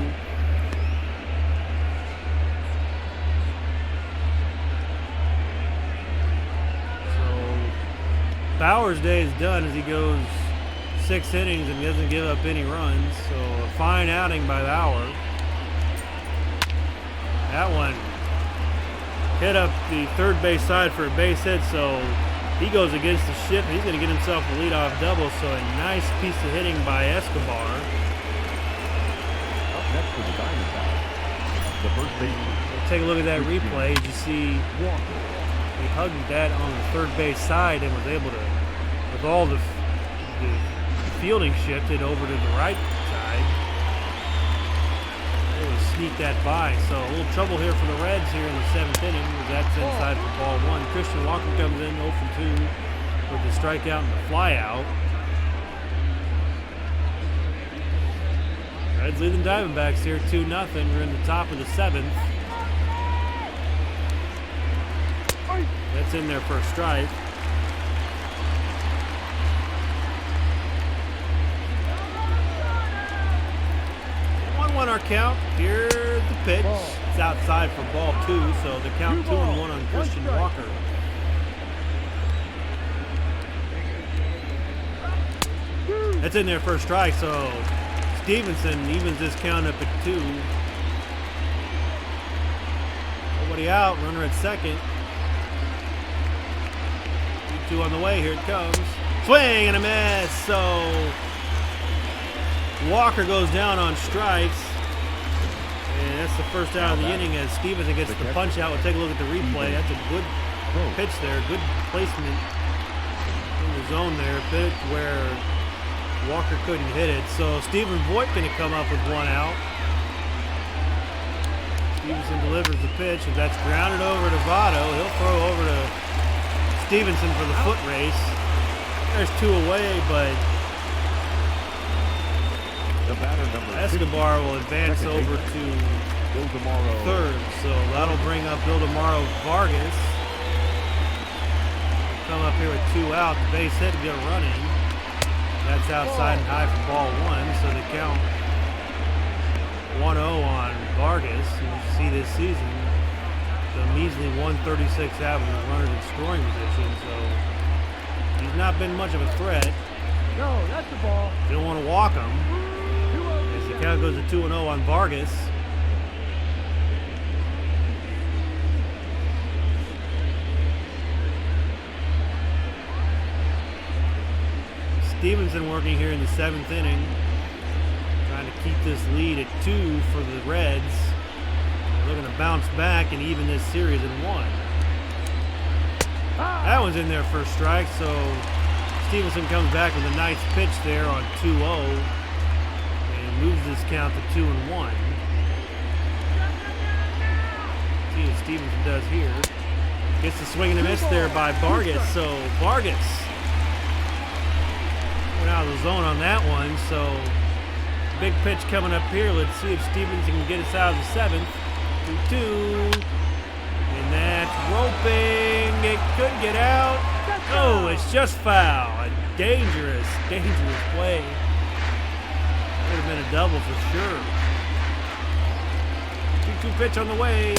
So Bauer's day is done as he goes 6 innings and doesn't give up any runs. So a fine outing by Bauer. That one hit up the third base side for a base hit, so he goes against the ship. He's going to get himself a leadoff double, so a nice piece of hitting by Escobar. Up next for the Diamondbacks, the first baseman. Take a look at that replay. As you see, he hugged that on the third base side and was able to, with all the fielding shifted over to the right side, sneak that by. So a little trouble here for the Reds here in the 7th inning as that's inside for ball 1. Christian Walker comes in 0-2 with the strikeout and the flyout. Reds leading Diamondbacks here 2-0. We're in the top of the 7th. That's in there for a strike. 1-1 our count. Here's the pitch. It's outside for ball 2, so the count 2-1 on Christian Walker. That's in there for a strike, so Stevenson evens this count up at 2. Nobody out, runner at second. 2 on the way, here it comes. Swing and a miss, so Walker goes down on strikes. And that's the first out of the inning as Stevenson gets the punch out. We'll take a look at the replay. That's a good pitch there, good placement in the zone there. Pitch where Walker couldn't hit it. So Stephen Voigt going to come up with 1 out. Stevenson delivers the pitch, and that's grounded over to Votto. He'll throw over to Stevenson for the foot race. There's 2 away, but Escobar will advance over to third. So that'll bring up Ildemaro Vargas. Come up here with 2 out. The base hit to get a run in. That's outside and high for ball 1. So the count 1-0 on Vargas. You see this season, the measly 136 average runners in scoring position. So he's not been much of a threat. No, that's the ball. You don't want to walk him. As the count goes to 2-0 on Vargas. Stevenson working here in the 7th inning. Trying to keep this lead at 2 for the Reds. They're looking to bounce back and even this series in 1. That one's in there for a strike, so Stevenson comes back with a nice pitch there on 2-0 and moves this count to 2-1. See what Stevenson does here. Gets the swing and a miss there by Vargas, so Vargas went out of the zone on that one, so big pitch coming up here. Let's see if Stevenson can get us out of the 7th. 2-2. And that's roping. It could get out. Oh, it's just foul. A dangerous, dangerous play. Would have been a double for sure. 2-2 pitch on the way.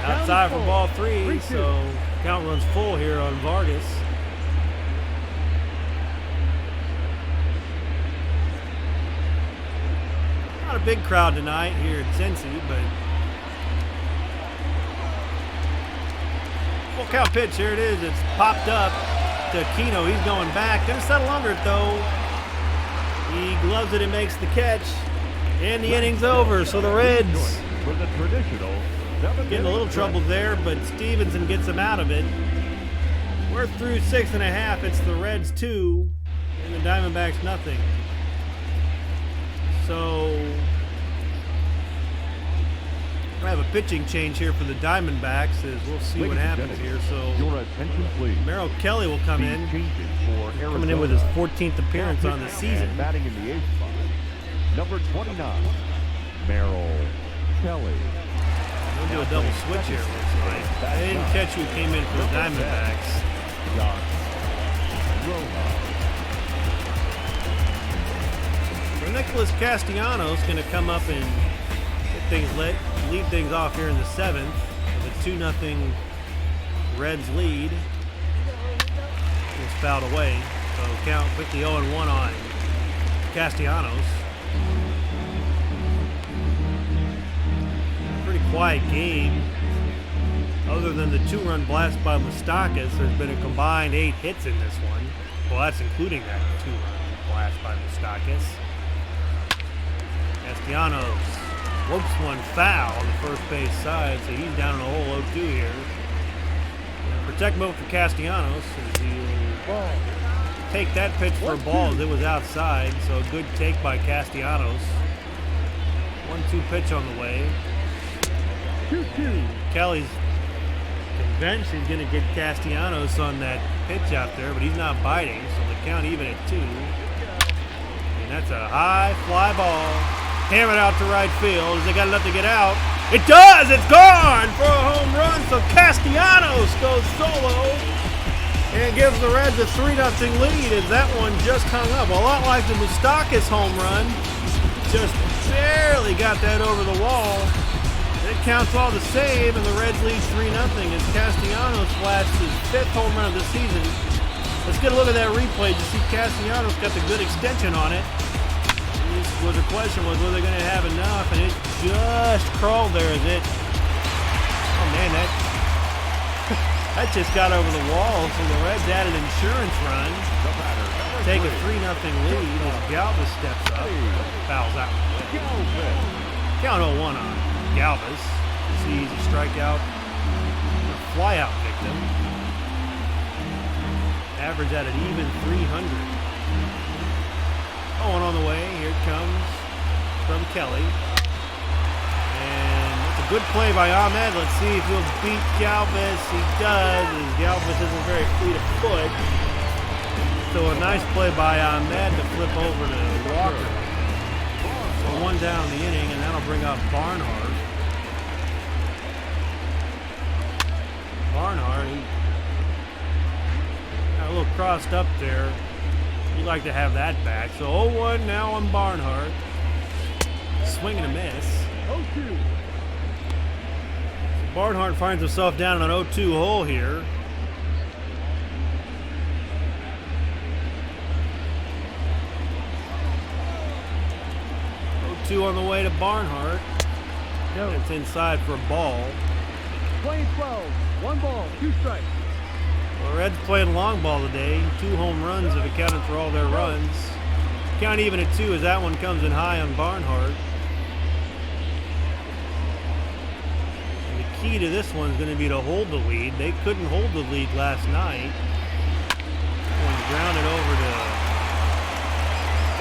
Outside for ball 3, so count runs full here on Vargas. Not a big crowd tonight here at Cincy, but full count pitch. Here it is. It's popped up to Aquino. He's going back. Gonna settle under it though. He gloves it and makes the catch, and the inning's over. So the Reds For the traditional getting a little trouble there, but Stevenson gets him out of it. We're through 6.5. It's the Reds 2 and the Diamondbacks nothing. So we have a pitching change here for the Diamondbacks as we'll see what happens here. So your attention, please. Merrill Kelly will come in, coming in with his 14th appearance on the season. Batting in the 8th spot, number 29, Merrill Kelly. We'll do a double switch here. I didn't catch who came in for the Diamondbacks. For Nicholas Castellanos, going to come up and get things lead things off here in the 7th with a 2-0 Reds lead. It's fouled away, so count quickly 0-1 on Castellanos. Pretty quiet game. Other than the 2-run blast by Moustakas, there's been a combined 8 hits in this one. Well, that's including that 2-run blast by Moustakas. Castellanos ropes one foul on the first base side, so he's down in a hole 0-2 here. Protect mode for Castellanos as he'll take that pitch for a ball as it was outside, so a good take by Castellanos. 1-2 pitch on the way. Kelly's convinced he's going to get Castellanos on that pitch out there, but he's not biting, so the count even at 2. And that's a high fly ball. Hammered out to right field. Has they got enough to get out? It does! It's gone for a home run, so Castellanos goes solo and gives the Reds a 3-0 lead as that one just hung up. A lot like the Moustakas home run. Just barely got that over the wall. It counts all the same, and the Reds lead 3-0 as Castellanos flashed his 5th home run of the season. Let's get a look at that replay to see Castellanos got the good extension on it. The question was, were they going to have enough? And it just crawled there as it. Oh man, that just got over the wall. So the Reds added an insurance run. Take a 3-0 lead as Galvis steps up. Fouls out. Count 0-1 on Galvis. Sees a strikeout. A flyout victim. Average at an even 300. On the way, here it comes from Kelly. And it's a good play by Ahmed. Let's see if he'll beat Galvis. He does, as Galvis isn't very fleet of foot. So a nice play by Ahmed to flip over to Walker. So 1 down in the inning, and that'll bring up Barnhart. He got a little crossed up there. You'd like to have that back. So 0-1 now on Barnhart. Swing and a miss. 0-2. Barnhart finds himself down in an 0-2 hole here. On the way to Barnhart. It's inside for a ball. 20-12. 1 ball, 2 strikes. Well, Reds playing long ball today. 2 home runs have accounted for all their runs. Count even at 2 as that one comes in high on Barnhart. And the key to this one is going to be to hold the lead. They couldn't hold the lead last night. One grounded over to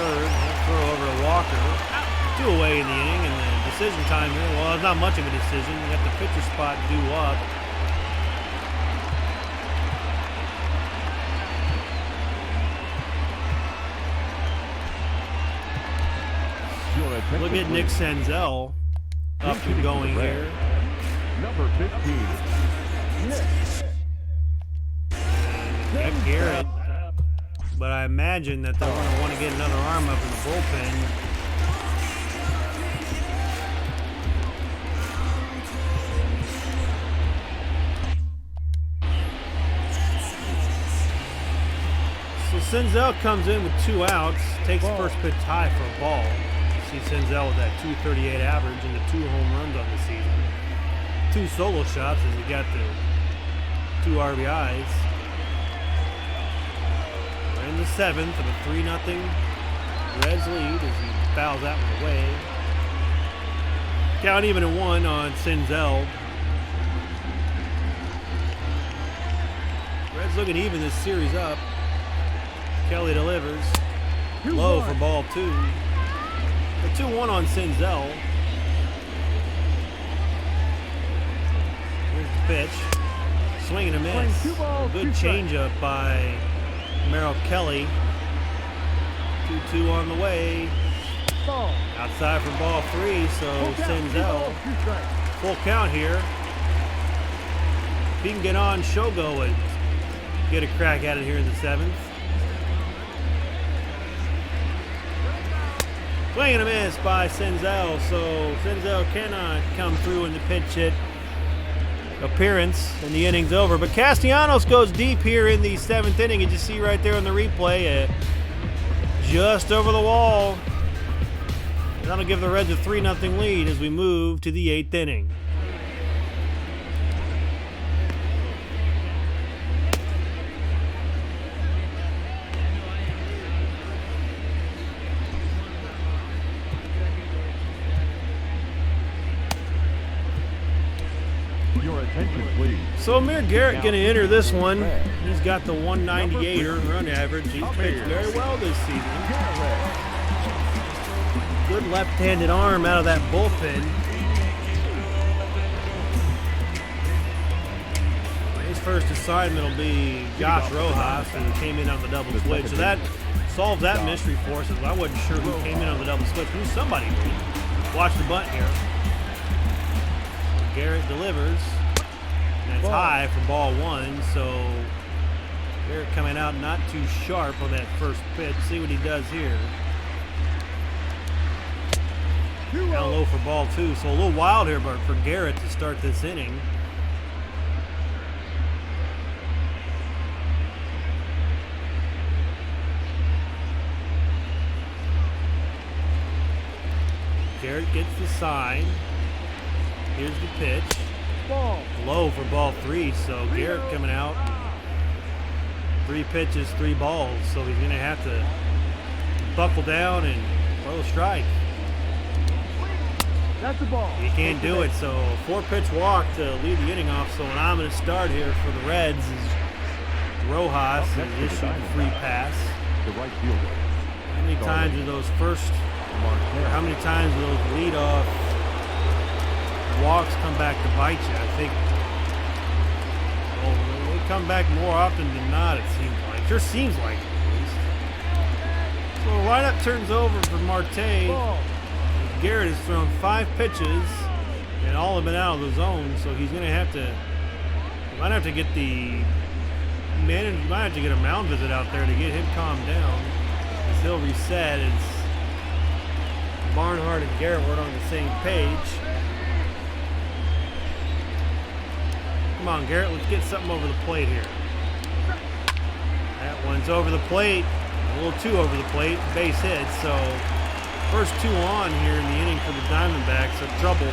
third. Throw over to Walker. 2 away in the inning, and then decision time here. Well, it's not much of a decision. You got the pitcher spot due up. Look at Nick Senzel up and going here. Number 15. Got Garrett, but I imagine that they're going to want to get another arm up in the bullpen. So Senzel comes in with 2 outs, takes the first pitch high for a ball. You see Senzel with that .238 average and the 2 home runs on the season. 2 solo shots as he got the 2 RBIs. We're in the 7th of a 3-0 Reds lead as he fouls that one away. Count even at 1 on Senzel. Reds looking even this series up. Kelly delivers. Low for ball 2. The 2-1 on Senzel. Here's the pitch. Swing and a miss. A good changeup by Merrill Kelly. 2-2 on the way. Outside for ball 3, so Senzel. Full count here. If he can get on Shogo and get a crack at it here in the 7th. Swing and a miss by Senzel, so Senzel cannot come through in the pinch hit appearance, and the inning's over. But Castellanos goes deep here in the 7th inning, and you see right there on the replay, just over the wall. That'll give the Reds a 3-0 lead as we move to the 8th inning. Your attention, please. So Amir Garrett going to enter this one. He's got the 198 earned run average. He's pitched very well this season. Good left-handed arm out of that bullpen. His first assignment will be Josh Rojas, who came in on the double switch. So that solves that mystery for us. I wasn't sure who came in on the double switch. Who somebody did. Watch the bunt here. Garrett delivers. And it's high for ball 1, so Garrett coming out not too sharp on that first pitch. See what he does here. Down low for ball 2, so a little wild here but for Garrett to start this inning. Garrett gets the sign. Here's the pitch. Low for ball 3, so Garrett coming out. 3 pitches, 3 balls, so he's going to have to buckle down and throw a strike. That's the ball. He can't do it, so 4-pitch walk to lead the inning off. So an ominous start here for the Reds is Rojas is issued a free pass. The right fielder. How many times do those how many times do those lead-off walks come back to bite you? I think they come back more often than not, it seems like. Sure seems like it, at least. So the lineup turns over for Marte. Garrett has thrown 5 pitches, and all have been out of the zone, so he's going to have to, might have to get might have to get a mound visit out there to get him calmed down, as he'll reset as Barnhart and Garrett weren't on the same page. Come on, Garrett, let's get something over the plate here. That one's over the plate, a little too over the plate, base hit, so first 2 on here in the inning for the Diamondbacks are trouble.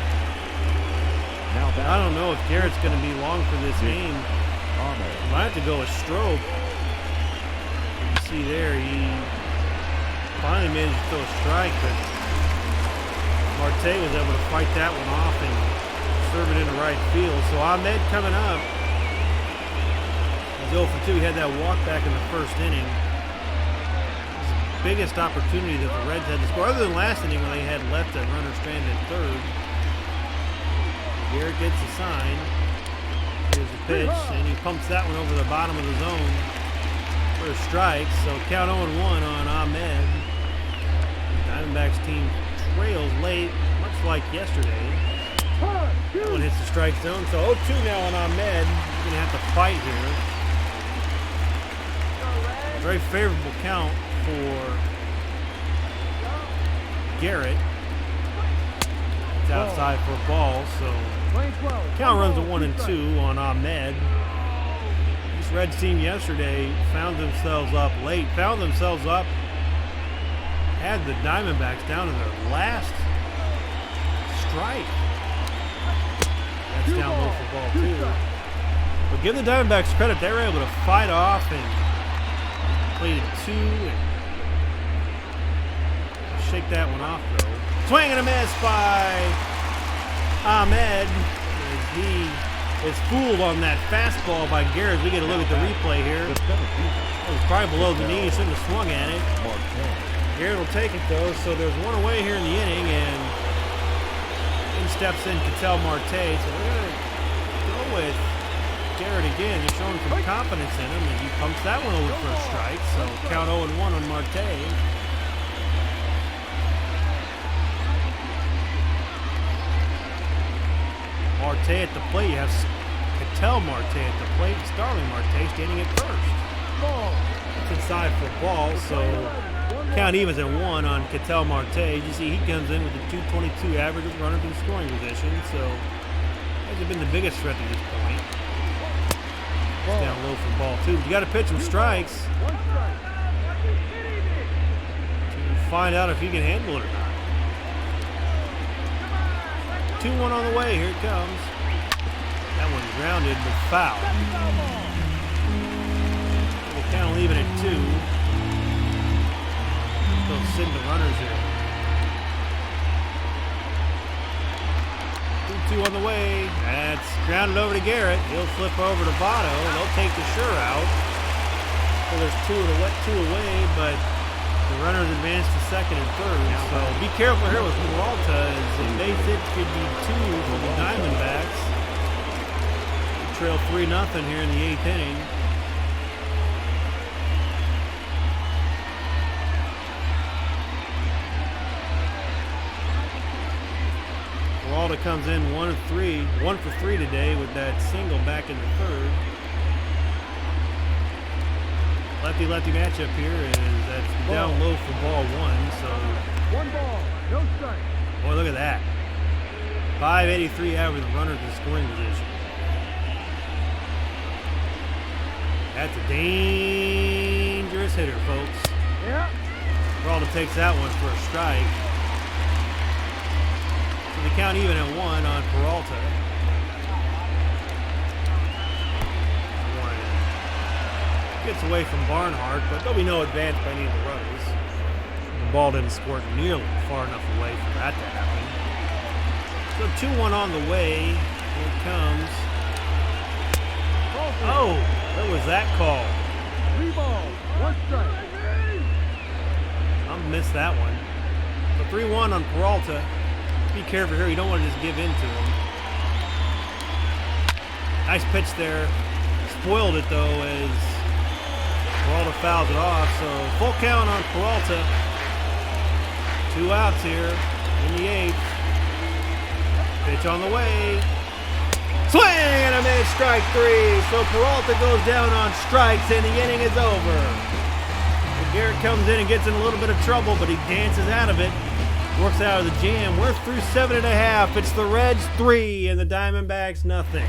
I don't know if Garrett's going to be long for this game. Ahmed. Might have to go with stroke. You can see there, he finally managed to throw a strike, but Marte was able to fight that one off and serve it into right field. So Ahmed coming up. He's 0 for 2. He had that walk back in the first inning. Biggest opportunity that the Reds had to score, other than last inning when they had left a runner stranded at third. Garrett gets a sign. Here's the pitch, and he pumps that one over the bottom of the zone for a strike. So count 0-1 on Ahmed. The Diamondbacks team trails late, much like yesterday. That one hits the strike zone. So 0-2 now on Ahmed. He's going to have to fight here. A very favorable count for Garrett. It's outside for a ball, so count runs to 1-2 on Ahmed. This Reds team yesterday found themselves up late, had the Diamondbacks down to their last strike. That's down low for ball 2. But give the Diamondbacks credit, they were able to fight off and played 2 and shake that one off though. Swing and a miss by Ahmed as he is fooled on that fastball by Garrett. We get a look at the replay here. It was probably below the knee. He shouldn't have swung at it. Garrett will take it though. So there's one away here in the inning, and in steps in Marte. So we're going to go with Garrett again. They're showing some confidence in him, and he pumps that one over for a strike. So count 0-1 on Marte. Marte at the plate. You have Marte at the plate. Starling Marte standing at first. It's inside for ball, so count evens at 1 on Marte. You see he comes in with a .222 average with runners in scoring position, so hasn't been the biggest threat to this point. It's down low for ball 2. You got to pitch him strikes to find out if he can handle it or not. 2-1 on the way. Here it comes. That one's grounded, but foul. The count will leave it at 2. They'll send the runners here. 2-2 on the way. That's grounded over to Garrett. He'll flip over to Votto, and they'll take the sure out. So there's 2 away, but the runners advance to second and third. So be careful here with Peralta, as a base hit could be 2 for the Diamondbacks. They trail 3-0 here in the 8th inning. Peralta comes in 1 for 3 today with that single back in the third. Lefty-lefty matchup here is that's down low for ball 1. So 1 ball, no strike. Boy, look at that. 583 average with runners in scoring position. That's a dangerous hitter, folks. Yeah. Peralta takes that one for a strike. So the count even at 1 on Peralta. Gets away from Barnhart, but there'll be no advance by any of the runners. The ball didn't squirt nearly far enough away for that to happen. So 2-1 on the way. Here it comes. Oh, what was that call? 3 balls, 1 strike. I missed that one. So 3-1 on Peralta. Be careful here. You don't want to just give in to him. Nice pitch there. Spoiled it though as Peralta fouls it off, so full count on Peralta. 2 outs here in the 8th. Pitch on the way. Swing and a miss, strike 3. So Peralta goes down on strikes and the inning is over. And Garrett comes in and gets in a little bit of trouble, but he dances out of it. Works out of the jam. We're through 7.5. It's the Reds 3 and the Diamondbacks nothing.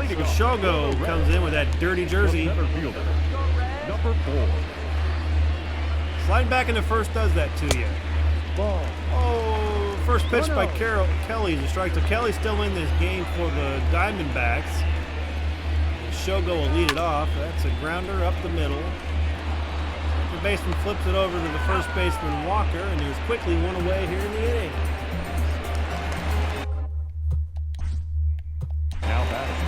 So Shogo comes in with that dirty jersey. Number 4. Sliding back in the first does that to you. Ball. Oh, First pitch by Kelly is a strike. So Kelly's still in this game for the Diamondbacks. Shogo will lead it off. That's a grounder up the middle. The baseman flips it over to the first baseman Walker, and there's quickly one away here in the inning. Now batting,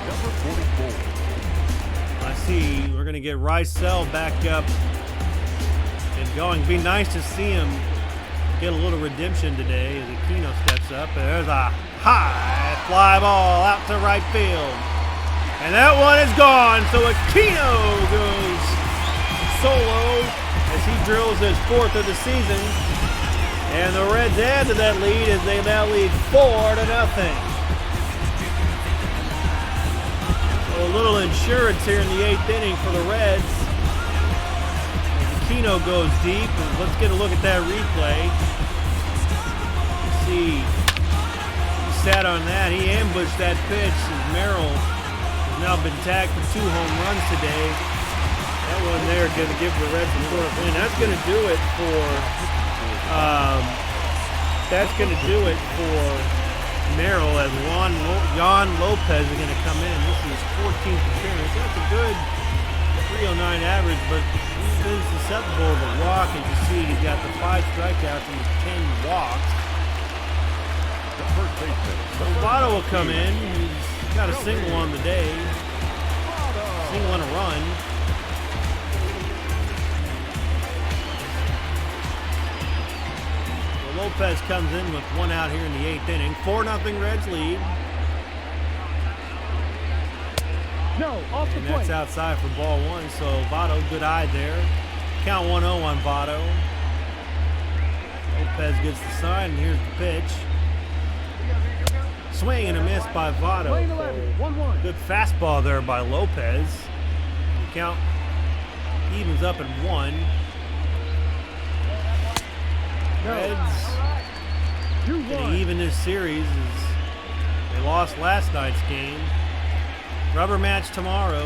number 44. I see we're going to get Rysell back up and going. Be nice to see him get a little redemption today as Aquino steps up. And there's a high fly ball out to right field. And that one is gone. So Aquino goes solo as he drills his 4th of the season. And the Reds add to that lead as they now lead 4-0. A little insurance here in the 8th inning for the Reds. Aquino goes deep. Let's get a look at that replay. See, he sat on that. He ambushed that pitch. Merrill has now been tagged for 2 home runs today. That one there going to give the Reds a 4th win. That's going to do it for. Merrill as Jan Lopez is going to come in. This is his 14th appearance. That's a good 309 average, but he's been susceptible to the walk. As you see, he's got the 5 strikeouts and the 10 walks. So Votto will come in. He's got a single on the day. Single on a run. Lopez comes in with 1 out here in the 8th inning. 4-0 Reds lead. No, off the And plate. that's outside for ball 1. So Votto, good eye there. Count 1-0 on Votto. Lopez gets the sign, and here's the pitch. Swing and a miss by Votto. Lane 11, 1-1. Good fastball there by Lopez. The count evens up at 1. Reds going to even this series as they lost last night's game. Rubber match tomorrow.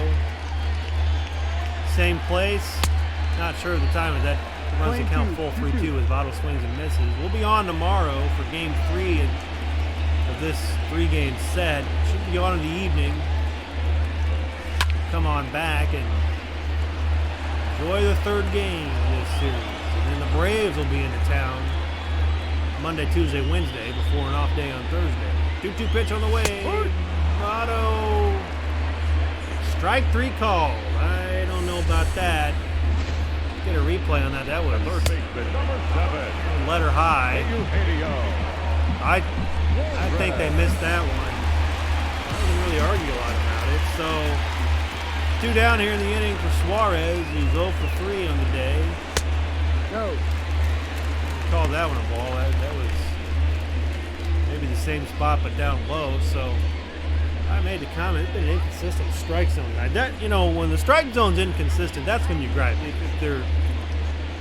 Same place. Not sure of the time of that. Runs the count full 3-2 as Votto swings and misses. We'll be on tomorrow for game 3 of this 3-game set. Should be on in the evening. Come on back and enjoy the 3rd game of this series. And then the Braves will be into town Monday, Tuesday, Wednesday before an off day on Thursday. 2-2 pitch on the way. Votto. Strike 3 call. I don't know about that. Let's get a replay on that. That was Third baseman, number 7. letter high. I think they missed that one. I didn't really argue a lot about it. So 2 down here in the inning for Suarez. He's 0 for 3 on the day. No. Called that one a ball. That was maybe the same spot but down low. So I made the comment. It's been an inconsistent strike zone. That, you know, when the strike zone's inconsistent, that's when you gripe. If they're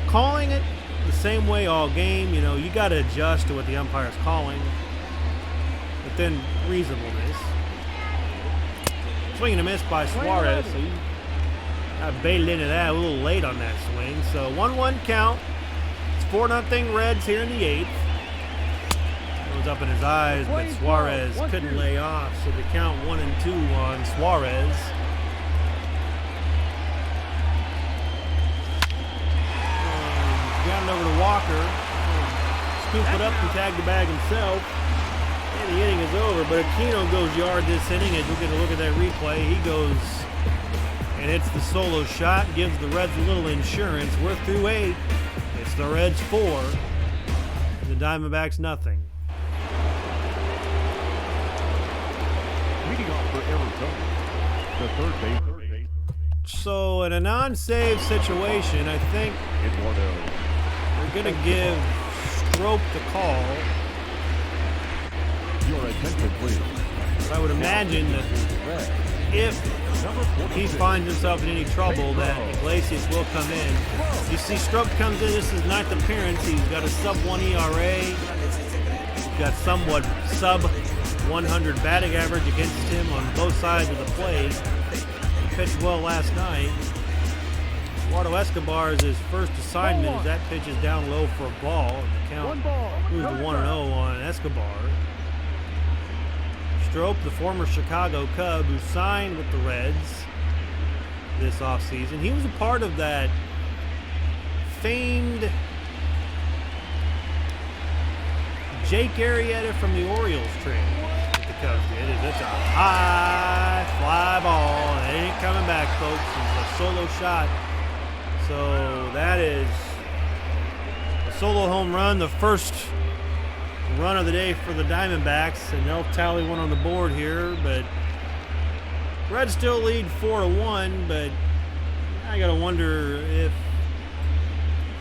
calling it the same way all game, you know, you got to adjust to what the umpire's calling. But then reasonableness. Swing and a miss by Suarez. So you got baited into that a little late on that swing. So 1-1 count. 4-0 Reds here in the 8th. Goes up in his eyes, but Suarez couldn't lay off, so the count 1-2 on Suarez. Got it over to Walker. Scoop it up and tag the bag himself. And the inning is over, but Aquino goes yard this inning. As we'll get a look at that replay, he goes and hits the solo shot, gives the Reds a little insurance. We're through 8. It's the Reds 4, and the Diamondbacks nothing. Leading off for Arizona, the third base. So in a non-save situation, I think Eduardo. we're going to give Strope the call. Your attention, please. But I would imagine that if he finds himself in any trouble, that Iglesias will come in. You see, Strope comes in. This is his 9th appearance. He's got a sub-1 ERA. He's got somewhat sub-100 batting average against him on both sides of the plate. He pitched well last night. Eduardo Escobar is his first assignment as that pitch is down low for a ball. And the count 1 ball. moves to 1-0 on Escobar. Strop, the former Chicago Cub who signed with the Reds this offseason. He was a part of that famed Jake Arrieta from the Orioles trade that the Cubs did. It's a high fly ball, and it ain't coming back, folks. It's a solo shot. So that is a solo home run, the first run of the day for the Diamondbacks, and they'll tally one on the board here, but Reds still lead 4-1, but I gotta wonder if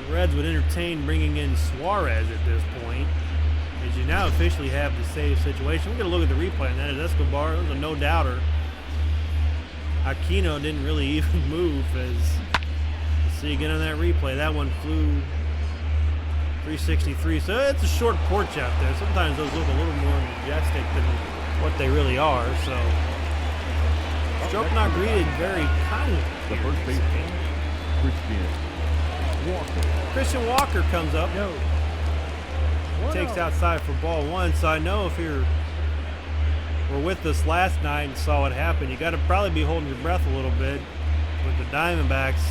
the Reds would entertain bringing in Suarez at this point, as you now officially have the save situation. We're gonna look at the replay on that. As Escobar, it was a no-doubter. Aquino didn't really even move. As you see again on that replay, that one flew 363. So it's a short porch out there. Sometimes those look a little more majestic than what they really are. So Strop not greeted very kindly. The first baseman, Christian Walker comes up. No. Takes outside for ball 1. So I know if you were with us last night and saw what happened, you got to probably be holding your breath a little bit. But the Diamondbacks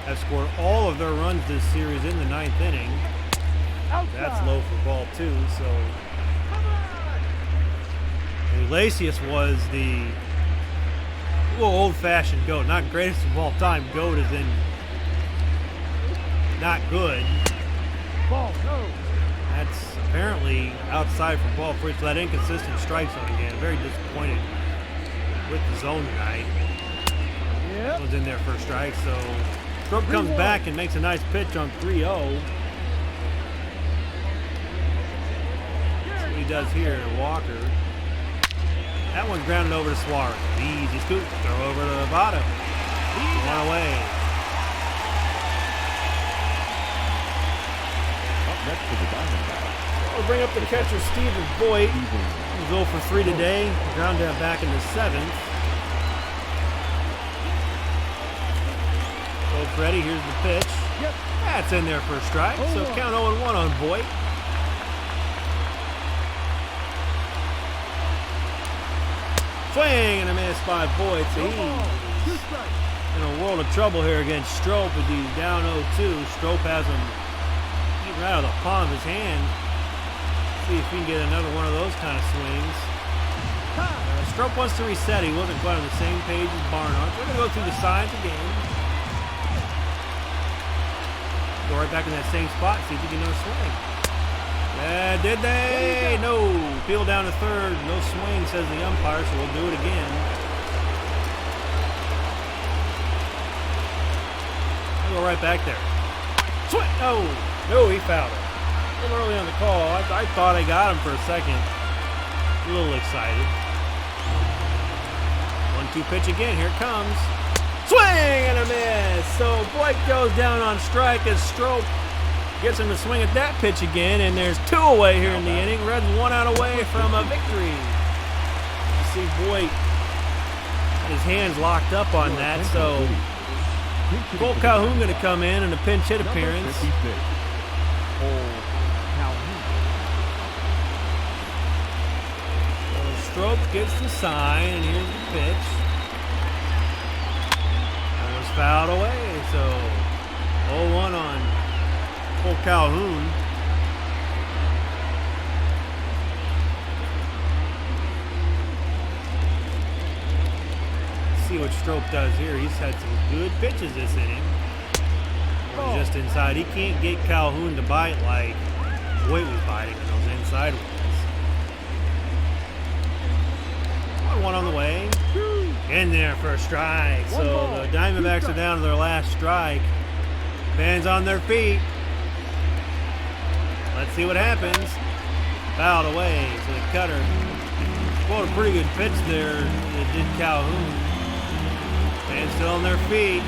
have scored all of their runs this series in the 9th inning. That's low for ball 2. So Iglesias was the old-fashioned GOAT. Not greatest of all time. GOAT is in not good. Ball. No. That's apparently outside for ball 3. So that inconsistent strike zone again. Very disappointed with the zone tonight. Yep. Was in there for a strike. So Strop comes back and makes a nice pitch on 3-0. That's what he does here to Walker. That one's grounded over to Suarez. Easy scoop. Throw over to Votto. One away. up next to the Diamondbacks. We'll bring up the catcher, Stephen Voigt. He's 0 for 3 today. Ground out back in the 7th. Both ready. Here's the pitch. Yep. That's in there for a strike. So count 0-1 on Voigt. Swing and a miss by Voigt. So he's in a world of trouble here against Strop as he's down 0-2. Strop has him eating right out of the palm of his hand. See if he can get another one of those kind of swings. Strop wants to reset. He wasn't quite on the same page as Barnhart. We're going to go through the signs again. Go right back in that same spot. See if he can get another swing. Did they? No. Field down to third. No swing, says the umpire, so we'll do it again. I'll go right back there. Swing! No. No, he fouled it. A little early on the call. I thought I got him for a second. A little excited. 1-2 pitch again. Here it comes. Swing and a miss. So Blake goes down on strike as Strop gets him to swing at that pitch again, and there's 2 away here in the inning. Reds 1 out away from a victory. You see Voigt, his hands locked up on that, so Cole Calhoun going to come in a pinch hit appearance. So Strop gets the sign, and here's the pitch. That was fouled away, so 0-1 on Cole Calhoun. See what Strop does here. He's had some good pitches this inning. Just inside. He can't get Calhoun to bite like Voigt was biting in those inside ones. 1-1 on the way. In there for a strike. So the Diamondbacks are down to their last strike. Fans on their feet. Let's see what happens. Fouled away. So the cutter pulled a pretty good pitch there. It did Calhoun. Fans still on their feet.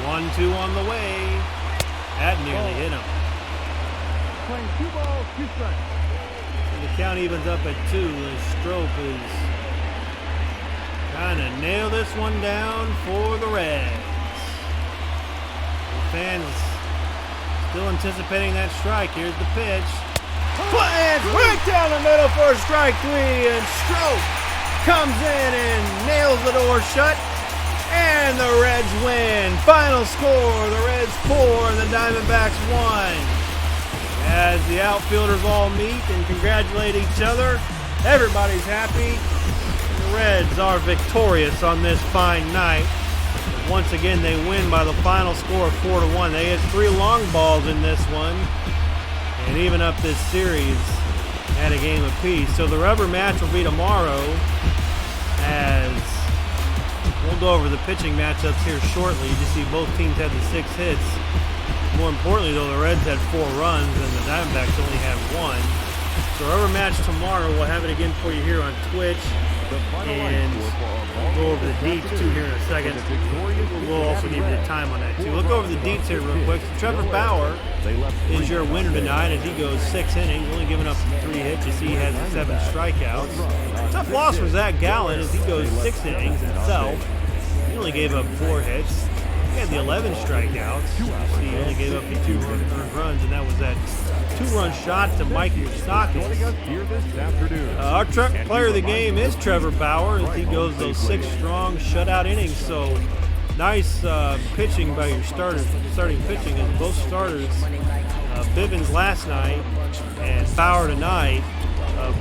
1-2 on the way. That nearly hit him. Playing 2 balls, 2 strikes. So the count evens up at 2 as Strop is Trying to nail this one down for the Reds. The fans still anticipating that strike. Here's the pitch. And right down the middle for strike 3, and Stroke comes in and nails the door shut, and the Reds win. Final score, the Reds 4 and the Diamondbacks 1. As the outfielders all meet and congratulate each other, everybody's happy. The Reds are victorious on this fine night. Once again, they win by the final score of 4-1. They hit 3 long balls in this one, and even up this series at a game apiece. So the rubber match will be tomorrow, as we'll go over the pitching matchups here shortly. You just see both teams had the 6 hits. More importantly, though, the Reds had 4 runs and the Diamondbacks only had 1. So rubber match tomorrow. We'll have it again for you here on Twitch. And we'll go over the deets too here in a second. We'll also give you the time on that too. Look over the deets here real quick. So Trevor Bauer is your winner tonight as he goes 6 innings, only giving up 3 hits. You see he has 7 strikeouts. Tough loss for Zach Gallen as he goes 6 innings himself. He only gave up 4 hits. He had the 11 strikeouts. You see he only gave up the 2 earned runs, and that was that 2-run shot to Mike Moustakas. Our player of the game is Trevor Bauer as he goes those 6 strong shutout innings. So nice pitching by your starting pitching, as both starters, Bivens last night and Bauer tonight,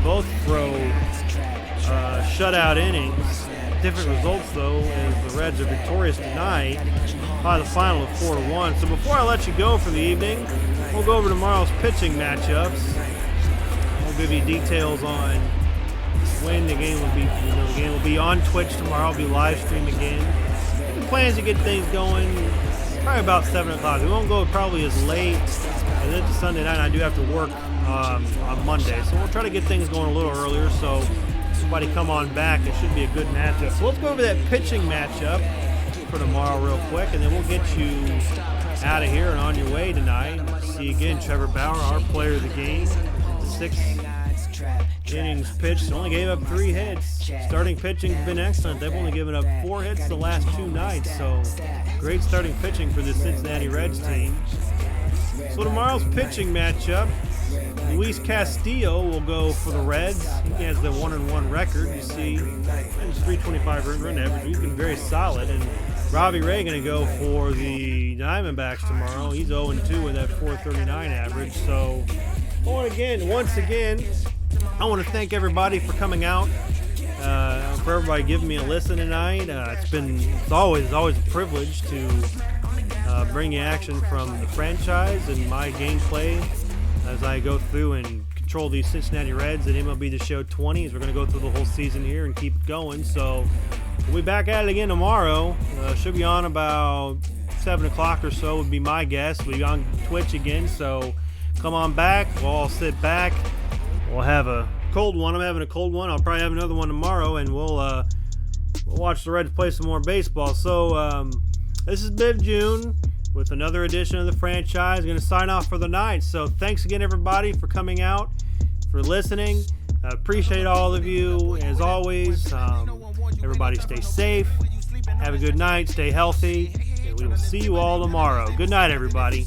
both throw shutout innings. Different results though, as the Reds are victorious tonight by the final of 4-1. So before I let you go for the evening, we'll go over tomorrow's pitching matchups. We'll give you details on when the game will be. The game will be on Twitch tomorrow. It'll be live streamed again. The plans to get things going probably about 7 o'clock. We won't go probably as late as it's Sunday night. I do have to work on Monday, so we'll try to get things going a little earlier. So somebody come on back. It should be a good matchup. So let's go over that pitching matchup for tomorrow real quick, and then we'll get you out of here and on your way tonight. See again Trevor Bauer, our player of the game. 6 innings pitched, only gave up 3 hits. Starting pitching's been excellent. They've only given up 4 hits the last 2 nights, so great starting pitching for the Cincinnati Reds team. So tomorrow's pitching matchup, Luis Castillo will go for the Reds. He has the 1-1 record. You see, it's 325 earned run average. He's been very solid. And Robbie Ray going to go for the Diamondbacks tomorrow. He's 0-2 with that 439 average. So, once again, I want to thank everybody for coming out. For everybody giving me a listen tonight. It's always a privilege to bring you action from the franchise and my gameplay as I go through and control these Cincinnati Reds at MLB The Show 20, as we're going to go through the whole season here and keep it going. So we'll be back at it again tomorrow. Should be on about 7 o'clock or so would be my guess. We'll be on Twitch again, so come on back. We'll all sit back. We'll have a cold one. I'm having a cold one. I'll probably have another one tomorrow, and we'll watch the Reds play some more baseball. So this is Biv June with another edition of the franchise. Going to sign off for the night. So thanks again, everybody, for coming out, for listening. I appreciate all of you, as always. Everybody stay safe. Have a good night. Stay healthy. And we will see you all tomorrow. Good night, everybody.